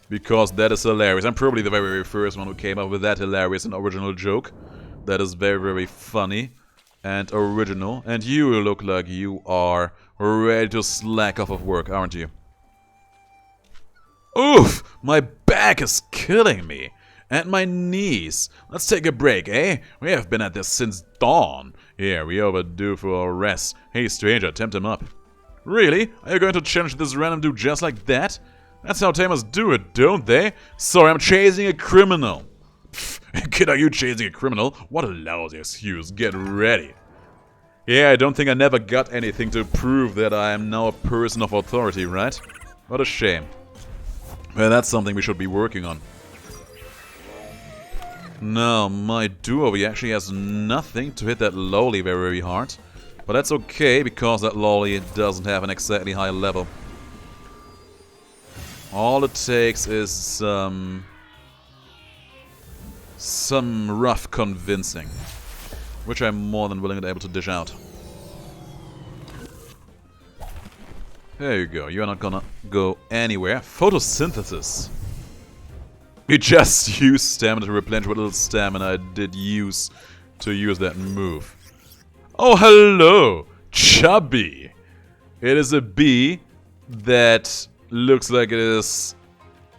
Because that is hilarious. I'm probably the very, very first one who came up with that hilarious and original joke. That is very, very funny and original. And you look like you are ready to slack off of work, aren't you? Oof! My back is killing me. And my knees. Let's take a break, eh? We have been at this since dawn. Yeah, we overdue for a rest. Hey, stranger, tempt him up. Really? Are you going to challenge this random dude just like that? That's how tamers do it, don't they? Sorry, I'm chasing a criminal. Pfft, kid, are you chasing a criminal? What a lousy excuse. Get ready. Yeah, I don't think I never got anything to prove that I am now a person of authority, right? What a shame. Well, that's something we should be working on. No, my duo actually has nothing to hit that lolly very, very hard. But that's okay, because that lolly doesn't have an exactly high level. All it takes is some rough convincing, which I'm more than willing and able to dish out. There you go, you're not gonna go anywhere. Photosynthesis. We just used stamina to replenish what little stamina I did use to use that move. Oh, hello! Chubby! It is a bee that looks like it is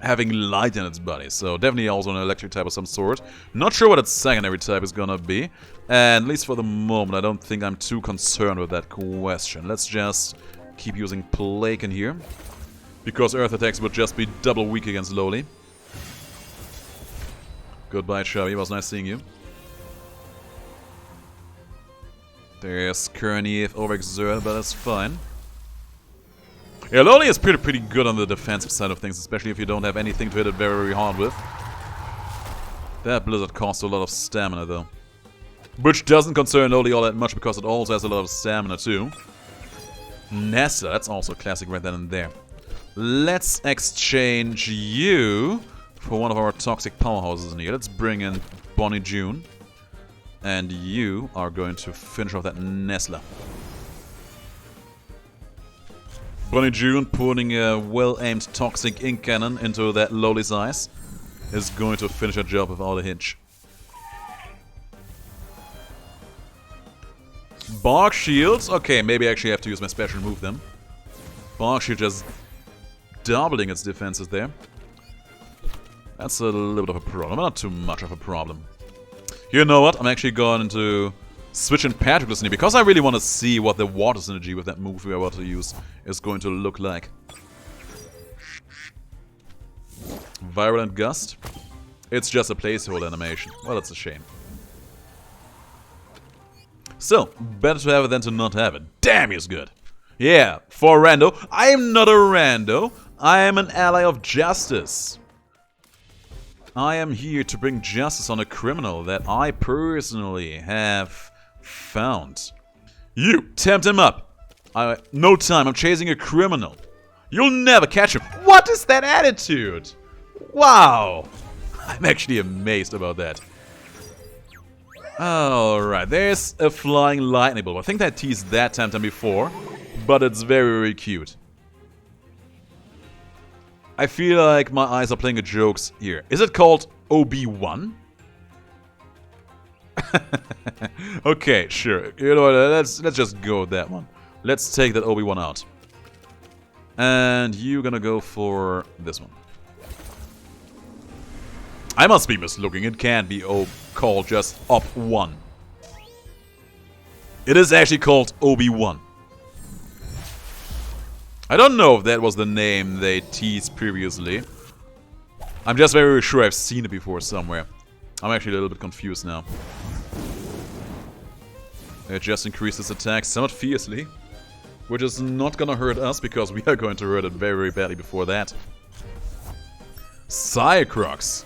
having light in its body, so definitely also an electric type of some sort. Not sure what its secondary type is gonna be, and at least for the moment I don't think I'm too concerned with that question. Let's just keep using Plague in here, because Earth attacks would just be double weak against lowly. Goodbye, Chubby, it was nice seeing you. There's Kearney if overexerted, but that's fine. Yeah, Loli is pretty good on the defensive side of things, especially if you don't have anything to hit it very, very hard with. That Blizzard costs a lot of stamina, though. Which doesn't concern Loli all that much, because it also has a lot of stamina, too. Nessa, that's also a classic right then and there. Let's exchange you for one of our toxic powerhouses in here. Let's bring in Bonnie June. And you are going to finish off that Nesla. Bonnie June putting a well-aimed toxic ink cannon into that lowly's eyes is going to finish her job without a hitch. Bark Shields. Okay, maybe I actually have to use my special move then. Bark Shield just doubling its defenses there. That's a little bit of a problem. Not too much of a problem. You know what? I'm actually going to switch in particle synergy because I really want to see what the water synergy with that move we're about to use is going to look like. Virulent Gust. It's just a placeholder animation. Well, that's a shame. So, better to have it than to not have it. Damn, he's good. Yeah, for rando. I am not a rando. I am an ally of justice. I am here to bring justice on a criminal that I personally have found. You, tempt him up. No time, I'm chasing a criminal. You'll never catch him. What is that attitude? Wow. I'm actually amazed about that. Alright, there's a flying lightning bolt. I think I teased that Temtem before, but it's very, very cute. I feel like my eyes are playing a jokes here. Is it called OB1? Okay, sure. You know what, let's just go with that one. Let's take that Obi-Wan out. And you're gonna go for this one. I must be mislooking. It can't be called just Op-1. It is actually called Obi-Wan. I don't know if that was the name they teased previously. I'm just very sure I've seen it before somewhere. I'm actually a little bit confused now. It just increases attack somewhat fiercely. Which is not gonna hurt us, because we are going to hurt it very, very badly before that. Cycrox.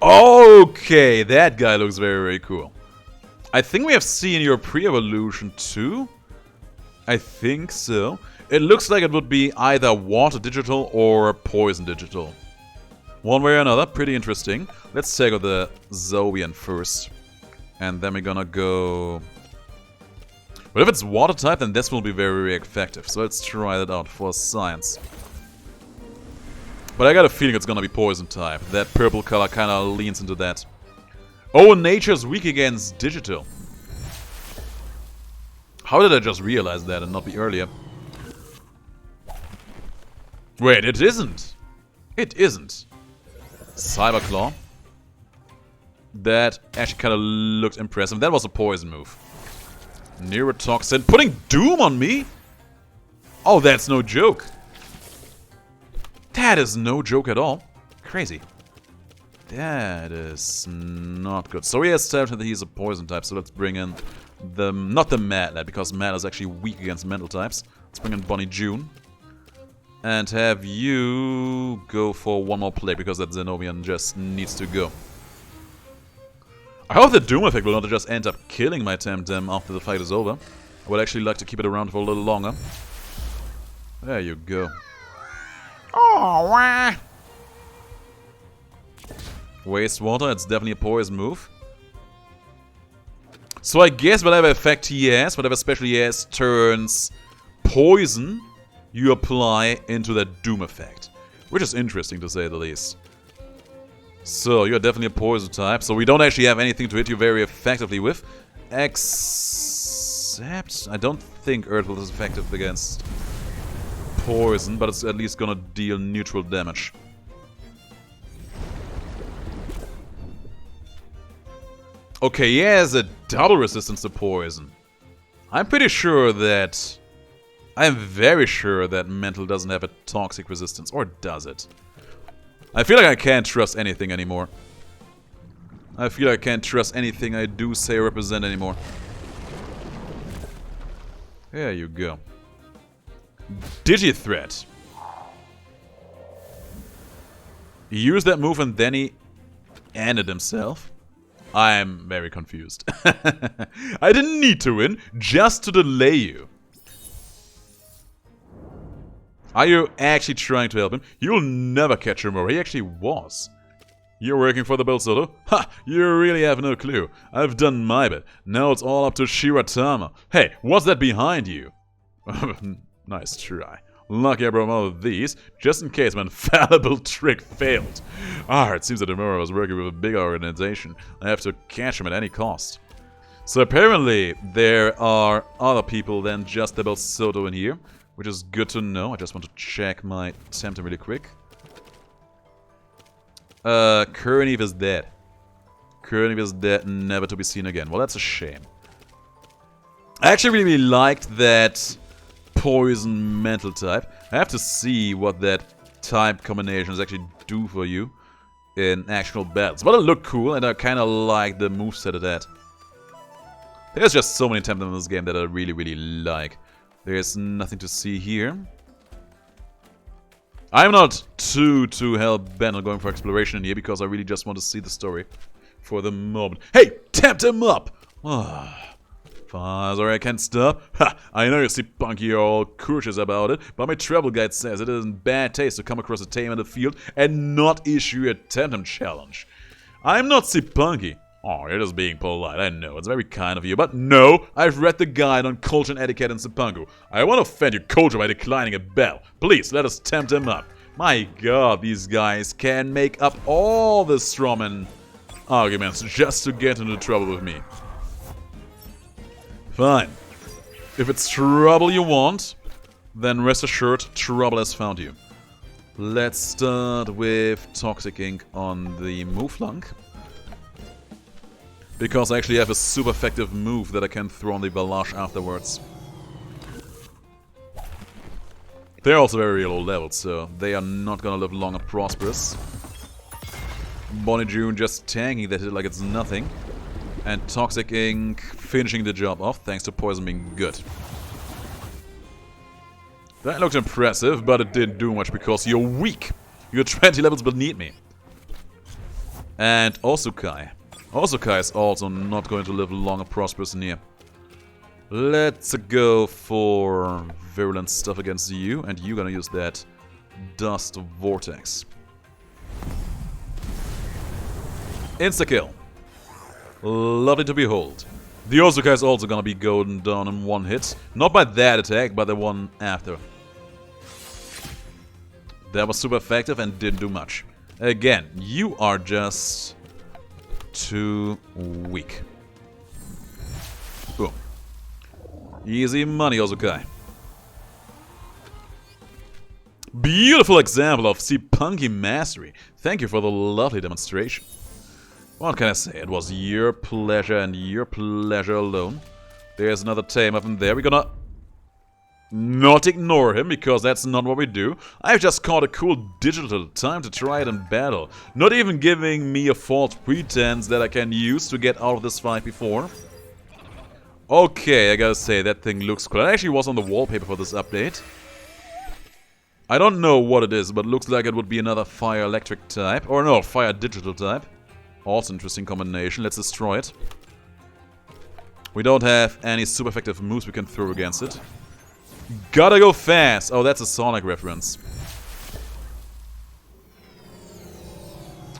Okay, that guy looks very, very cool. I think we have seen your pre-evolution too. I think so. It looks like it would be either water digital or poison digital. One way or another, pretty interesting. Let's take out the Zobian first. And then we're gonna go... But if it's water type, then this will be very, very effective. So let's try that out for science. But I got a feeling it's gonna be poison type. That purple color kinda leans into that. Oh, nature's weak against digital. How did I just realize that and not be earlier? Wait, it isn't. It isn't. Cyberclaw. That actually kinda looked impressive. That was a poison move. Neurotoxin. Putting Doom on me? Oh, that's no joke. That is no joke at all. Crazy. That is not good. So he has established that he's a poison type, so let's bring in the... Not the Mad Lad, because Mad is actually weak against mental types. Let's bring in Bonnie June. And have you go for one more play, because that Zenobian just needs to go. I hope the Doom effect will not just end up killing my Temtem after the fight is over. I would actually like to keep it around for a little longer. There you go. Oh, wah. Wastewater, it's definitely a poison move. So I guess whatever effect he has, whatever special he has, turns poison you apply into that Doom effect. Which is interesting to say the least. So, you're definitely a poison type, so we don't actually have anything to hit you very effectively with. Except, I don't think Earth is effective against poison, but it's at least gonna deal neutral damage. Okay, he has a double resistance to poison. I'm pretty sure that... I'm very sure that Mental doesn't have a toxic resistance, or does it? I feel like I can't trust anything anymore. I feel like I can't trust anything I do say or represent anymore. There you go. Digi-Threat. He used that move and then he ended himself. I'm very confused. I didn't need to win, just to delay you. Are you actually trying to help him? You'll never catch him over. He actually was. You're working for the Belsoto? Ha! You really have no clue. I've done my bit. Now it's all up to Shiratama. Hey, what's that behind you? Nice try. Lucky I brought one of these, just in case my infallible trick failed. It seems that Demura was working with a big organization. I have to catch him at any cost. So apparently there are other people than just the Belsoto in here. Which is good to know. I just want to check my Temtem really quick. Kerneve is dead. Kerneve is dead, never to be seen again. Well, that's a shame. I actually really liked that poison mental type. I have to see what that type combinations actually do for you in actual battles. But it looked cool, and I kind of like the moveset of that. There's just so many Temtem in this game that I really, really like. There's nothing to see here. I'm not too hell-bent on going for exploration in here because I really just want to see the story for the moment. Hey, Temtem up! Sorry, I can't stop. Ha! I know you Cipanki are all cautious about it, but my travel guide says it is in bad taste to come across a tame in the field and not issue a Temtem challenge. I'm not Cipanki. Oh, you're just being polite, I know, it's very kind of you, but no, I've read the guide on culture and etiquette in Cipanku. I won't offend your culture by declining a bell. Please, let us Temtem up. My god, these guys can make up all the strawmen arguments just to get into trouble with me. Fine. If it's trouble you want, then rest assured trouble has found you. Let's start with Toxic Ink on the move lung. Because I actually have a super effective move that I can throw on the Balash afterwards. They're also very low level, so they are not gonna live long and prosperous. Bonnie June just tanking that hit like it's nothing. And Toxic Ink finishing the job off thanks to Poison being good. That looked impressive, but it didn't do much because you're weak. You're 20 levels beneath me. And Osukai. Osukai is also not going to live long and prosperous in here. Let's go for virulent stuff against you, and you're gonna use that Dust Vortex. Insta-kill. Lovely to behold. The Osukai is also gonna be golden down in one hit. Not by that attack, but the one after. That was super effective and didn't do much. Again, you are just too weak. Boom. Easy money, Osukai. Beautiful example of Cipanki mastery. Thank you for the lovely demonstration. What can I say? It was your pleasure and your pleasure alone. There's another tame up in there. We're gonna not ignore him, because that's not what we do. I've just caught a cool digital time to try it in battle. Not even giving me a false pretense that I can use to get out of this fight before. Okay, I gotta say, that thing looks cool. It actually was on the wallpaper for this update. I don't know what it is, but it looks like it would be another fire electric type. Or no, fire digital type. Also interesting combination. Let's destroy it. We don't have any super effective moves we can throw against it. Gotta go fast! Oh, that's a Sonic reference.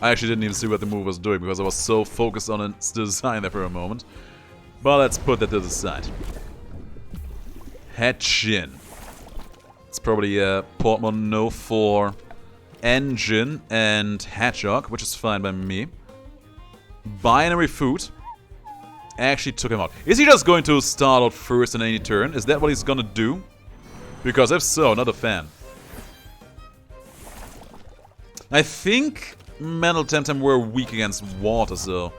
I actually didn't even see what the move was doing because I was so focused on its design there for a moment. But let's put that to the side. Hatchin. It's probably a portmanteau for engine and hedgehog, which is fine by me. Binary food. Actually took him out. Is he just going to start out first in any turn? Is that what he's gonna do? Because if so, not a fan. I think Mental Temtem were weak against water, so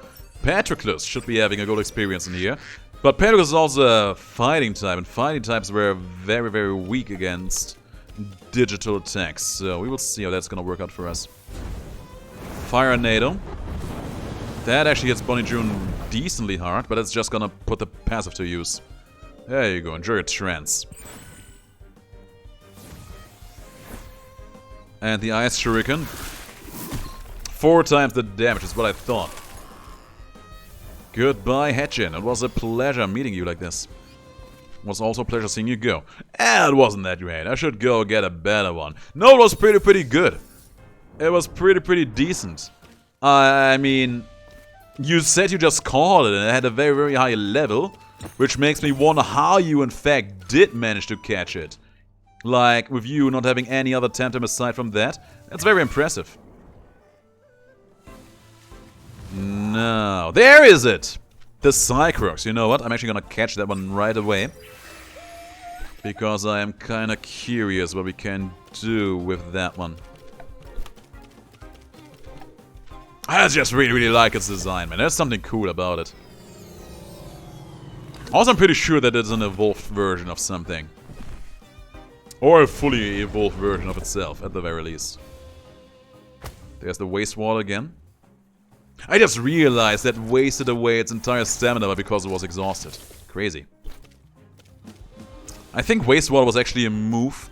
Patroclus should be having a good experience in here. But Patroclus is also a fighting type, and fighting types were very, very weak against digital attacks. So we will see how that's gonna work out for us. Fire Nado. That actually hits Bonnie June decently hard, but it's just gonna put the passive to use. There you go, enjoy your trance. And the Ice Shuriken. 4 times the damage is what I thought. Goodbye, Hatchin. It was a pleasure meeting you like this. It was also a pleasure seeing you go. And it wasn't that great. I should go get a better one. No, it was pretty good. It was pretty decent. I mean, you said you just caught it and it had a very, very high level, which makes me wonder how you in fact did manage to catch it. Like, with you not having any other Temtem aside from that, that's very impressive. No, there is it! The Cycrox. You know what? I'm actually gonna catch that one right away. Because I am kinda curious what we can do with that one. I just really like its design, man. There's something cool about it. Also, I'm pretty sure that it's an evolved version of something. Or a fully evolved version of itself, at the very least. There's the wastewater again. I just realized that wasted away its entire stamina because it was exhausted. Crazy. I think wastewater was actually a move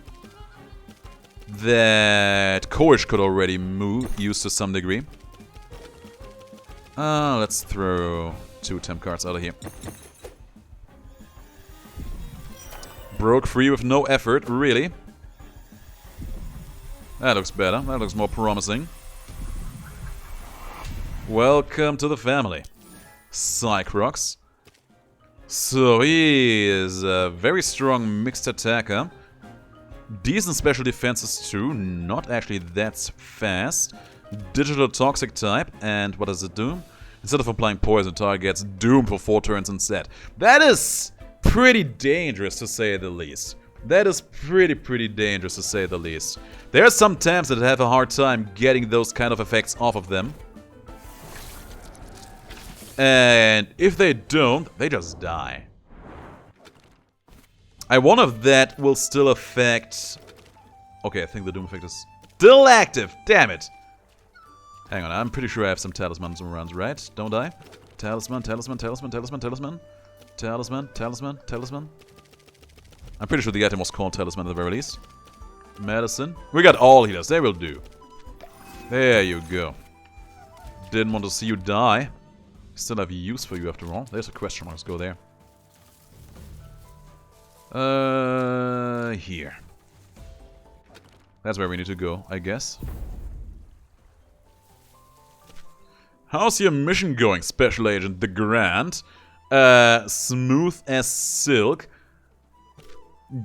that Courage could already use to some degree. Let's throw 2 temp cards out of here. Broke free with no effort, really. That looks better. That looks more promising. Welcome to the family, Cycrox. So he is a very strong mixed attacker. Decent special defenses too, not actually that fast. Digital toxic type, and what does it do? Instead of applying poison, target gets doomed for 4 turns instead. That is pretty dangerous, to say the least. That is pretty dangerous, to say the least. There are some Tems that have a hard time getting those kind of effects off of them. And if they don't, they just die. I wonder if that will still affect... Okay, I think the Doom effect is still active. Damn it. Hang on, I'm pretty sure I have some talismans around, right? Don't I? Talisman, talisman, talisman, talisman, talisman. Talisman, talisman, talisman. I'm pretty sure the item was called talisman at the very least. Medicine. We got all healers. They will do. There you go. Didn't want to see you die. Still have use for you after all. There's a question mark. Let's go there. Here. That's where we need to go, I guess. How's your mission going, Special Agent DeGrand? Smooth as silk.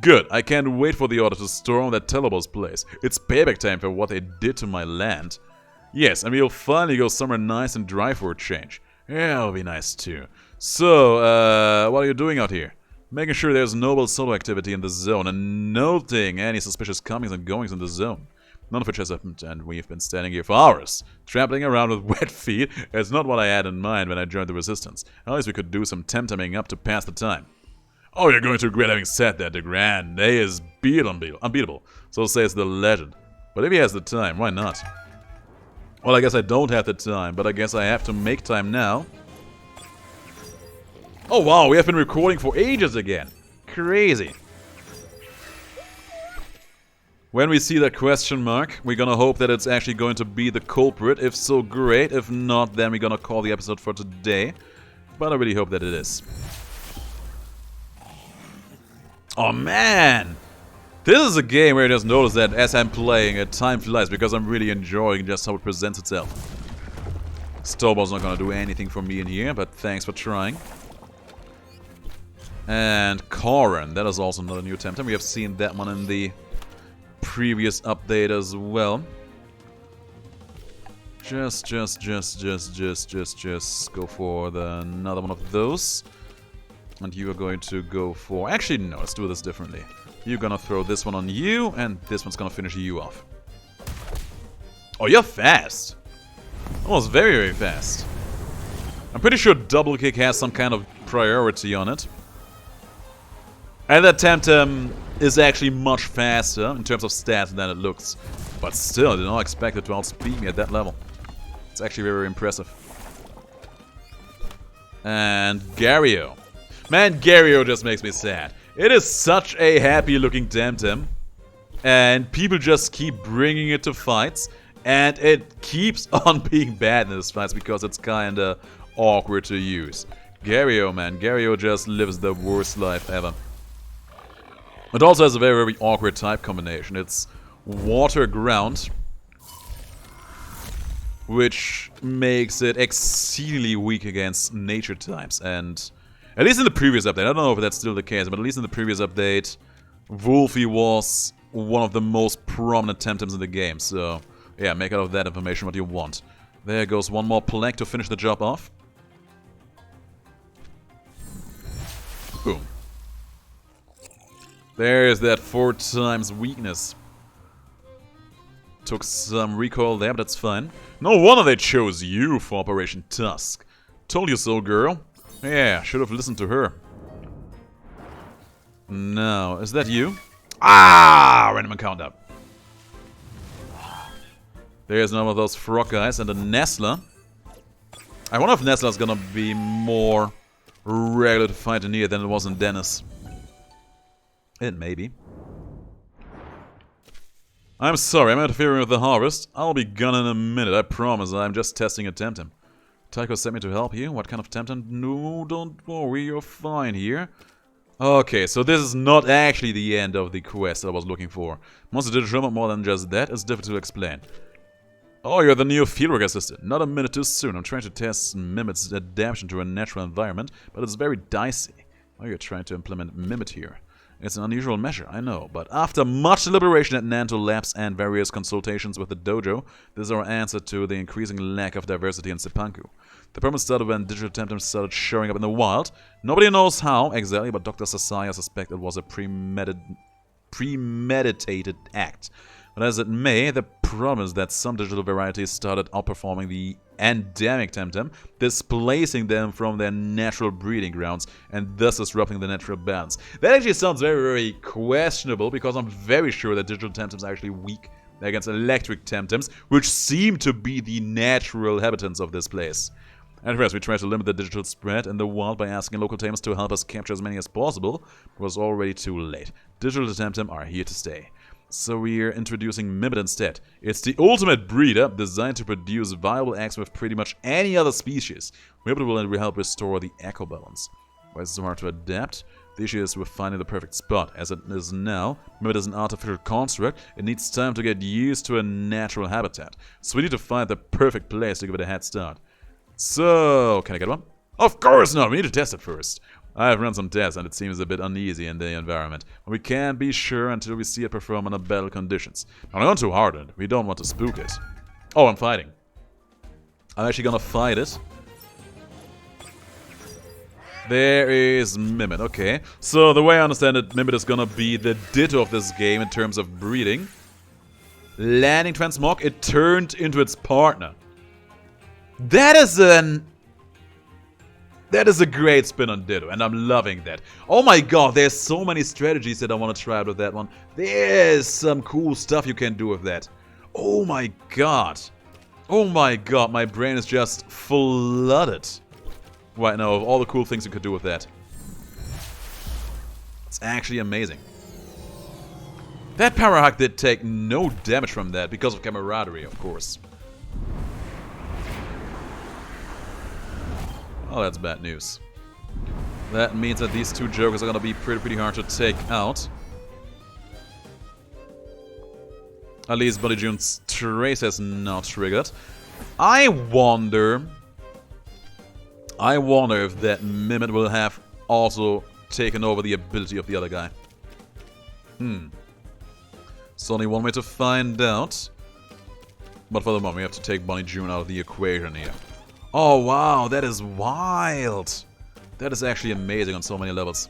Good. I can't wait for the order to storm that Telebos place. It's payback time for what they did to my land. Yes, and we'll finally go somewhere nice and dry for a change. Yeah, that'll be nice too. So, what are you doing out here? Making sure there's noble solo activity in the zone and noting any suspicious comings and goings in the zone. None of which has happened, and we've been standing here for hours. Trampling around with wet feet is not what I had in mind when I joined the resistance. At least we could do some temteming up to pass the time. Oh, you're going to regret having said that, DeGrand. They is unbeatable. So says the legend. But if he has the time, why not? Well, I guess I don't have the time, but I guess I have to make time now. Oh wow, we have been recording for ages again. Crazy. When we see that question mark, we're gonna hope that it's actually going to be the culprit. If so, great. If not, then we're gonna call the episode for today. But I really hope that it is. Oh man! This is a game where you just notice that as I'm playing, time flies because I'm really enjoying just how it presents itself. Snowball's not gonna do anything for me in here, but thanks for trying. And Koran, that is also not a new Temtem. We have seen that one in the previous update as well. Just go for another one of those. And you are going to go for... Actually, no, let's do this differently. You're gonna throw this one on you, and this one's gonna finish you off. Oh, you're fast. Almost very fast. I'm pretty sure double kick has some kind of priority on it. And that Temtem is actually much faster in terms of stats than it looks. But still, I did not expect it to outspeed me at that level. It's actually very impressive. And Gario. Man, Gario just makes me sad. It is such a happy looking Temtem. And people just keep bringing it to fights. And it keeps on being bad in those fights because it's kinda awkward to use. Gario, man. Gario just lives the worst life ever. It also has a very awkward type combination. It's water ground, which makes it exceedingly weak against nature types. And at least in the previous update, I don't know if that's still the case, but at least in the previous update, Wolfie was one of the most prominent Temtems in the game. So yeah, make out of that information what you want. There goes one more plague to finish the job off. Boom. There's that 4 times weakness. Took some recoil there, but that's fine. No wonder they chose you for Operation Tusk. Told you so, girl. Yeah, should have listened to her. Now, is that you? Ah! Random encounter. There's none of those frog guys and a Nestler. I wonder if Nestler's gonna be more regular to fight in here than it was in Dennis. It may be. I'm sorry, I'm interfering with the harvest. I'll be gone in a minute, I promise. I'm just testing a Temtem. Tycho sent me to help you. What kind of Temtem? No, don't worry, you're fine here. Okay, so this is not actually the end of the quest I was looking for. Monster did show up more than just that. It's difficult to explain. Oh, you're the new fieldwork assistant. Not a minute too soon. I'm trying to test Mimet's adaptation to a natural environment, but it's very dicey. Oh, you're trying to implement Mimet here. It's an unusual measure, I know, but after much deliberation at Nanto Labs and various consultations with the dojo, this is our answer to the increasing lack of diversity in Cipanku. The problem started when Digital Temtem started showing up in the wild. Nobody knows how exactly, but Dr. Sasaya suspects it was a premeditated act. But as it may, the problem is that some digital varieties started outperforming the endemic Temtem, displacing them from their natural breeding grounds, and thus disrupting the natural balance. That actually sounds very, very questionable, because I'm very sure that digital Temtems are actually weak against electric Temtems, which seem to be the natural inhabitants of this place. And first, we tried to limit the digital spread in the wild by asking local tamers to help us capture as many as possible, but it was already too late. Digital Temtem are here to stay. So we're introducing Mimic instead. It's the ultimate breeder, designed to produce viable eggs with pretty much any other species. Mimic will help restore the eco balance. Why is it so hard to adapt? The issue is with finding the perfect spot. As it is now, Mimic is an artificial construct. It needs time to get used to a natural habitat. So we need to find the perfect place to give it a head start. So, can I get one? Of course not! We need to test it first. I've run some tests and it seems a bit uneasy in the environment. But we can't be sure until we see it perform under battle conditions. Now, not too hardened. We don't want to spook it. Oh, I'm fighting. I'm actually gonna fight it. There is Mimic, okay. So, the way I understand it, Mimic is gonna be the ditto of this game in terms of breeding. Landing transmog, it turned into its partner. That is a great spin on Ditto, and I'm loving that. Oh my god, there's so many strategies that I want to try out with that one. There's some cool stuff you can do with that. Oh my god. Oh my god, my brain is just flooded right now of all the cool things you could do with that. It's actually amazing. That power hack did take no damage from that because of camaraderie, of course. Oh, that's bad news. That means that these two jokers are gonna be pretty hard to take out. At least Buddy June's trace has not triggered. I wonder if that Mimic will have also taken over the ability of the other guy. It's only one way to find out. But for the moment, we have to take Bunny June out of the equation here. Oh wow, that is wild! That is actually amazing on so many levels.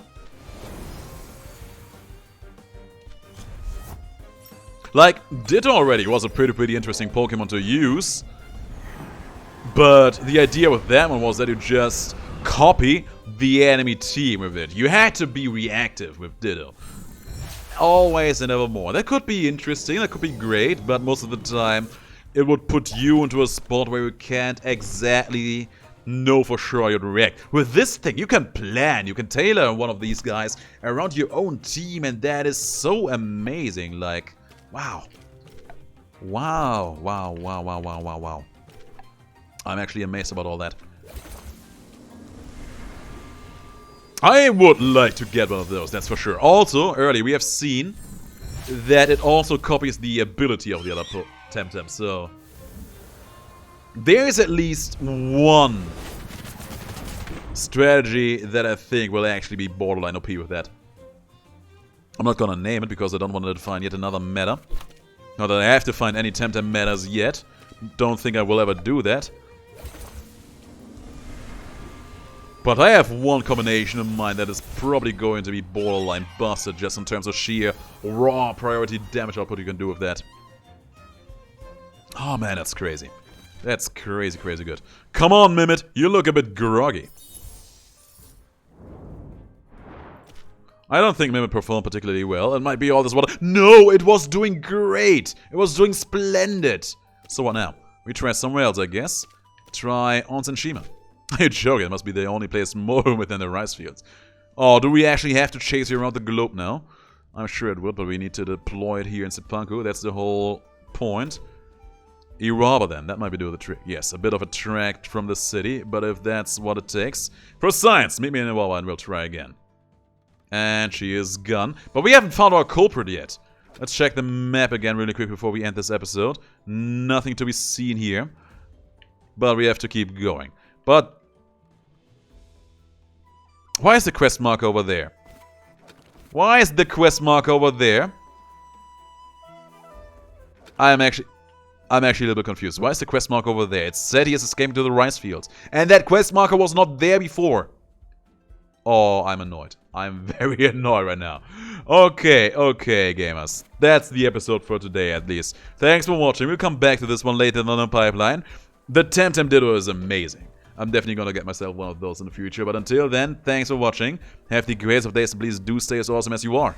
Like, Ditto already was a pretty interesting Pokemon to use. But the idea with that one was that you just copy the enemy team with it. You had to be reactive with Ditto. Always and ever more. That could be interesting, that could be great, but most of the time it would put you into a spot where you can't exactly know for sure how you'd react. With this thing, you can plan, you can tailor one of these guys around your own team, and that is so amazing. Like, wow. Wow. I'm actually amazed about all that. I would like to get one of those, that's for sure. Also, earlier we have seen that it also copies the ability of the other Temtem, so there is at least one strategy that I think will actually be borderline OP with that. I'm not gonna name it because I don't want to find yet another meta. Not that I have to find any Temtem metas yet. Don't think I will ever do that. But I have one combination in mind that is probably going to be borderline busted just in terms of sheer raw priority damage output you can do with that. Oh man, that's crazy. That's crazy good. Come on, Mimic, you look a bit groggy. I don't think Mimic performed particularly well. It might be all this water. No, it was doing great. It was doing splendid. So what now? We try somewhere else, I guess. Try Onsen Shima. You're joking, it must be the only place more within the rice fields. Oh, do we actually have to chase you around the globe now? I'm sure it would, but we need to deploy it here in Cipanku. That's the whole point. Iraba then, that might be doing the trick. Yes, a bit of a trek from the city, but if that's what it takes. For science, meet me in Iraba and we'll try again. And she is gone. But we haven't found our culprit yet. Let's check the map again really quick before we end this episode. Nothing to be seen here. But we have to keep going. But why is the quest mark over there? Why is the quest mark over there? I'm actually a little bit confused. Why is the quest mark over there? It said he has escaped to the rice fields. And that quest marker was not there before. Oh, I'm annoyed. I'm very annoyed right now. Okay, gamers. That's the episode for today, at least. Thanks for watching. We'll come back to this one later on the pipeline. The TemTem Ditto is amazing. I'm definitely gonna get myself one of those in the future. But until then, thanks for watching. Have the greatest of days, and please do stay as awesome as you are.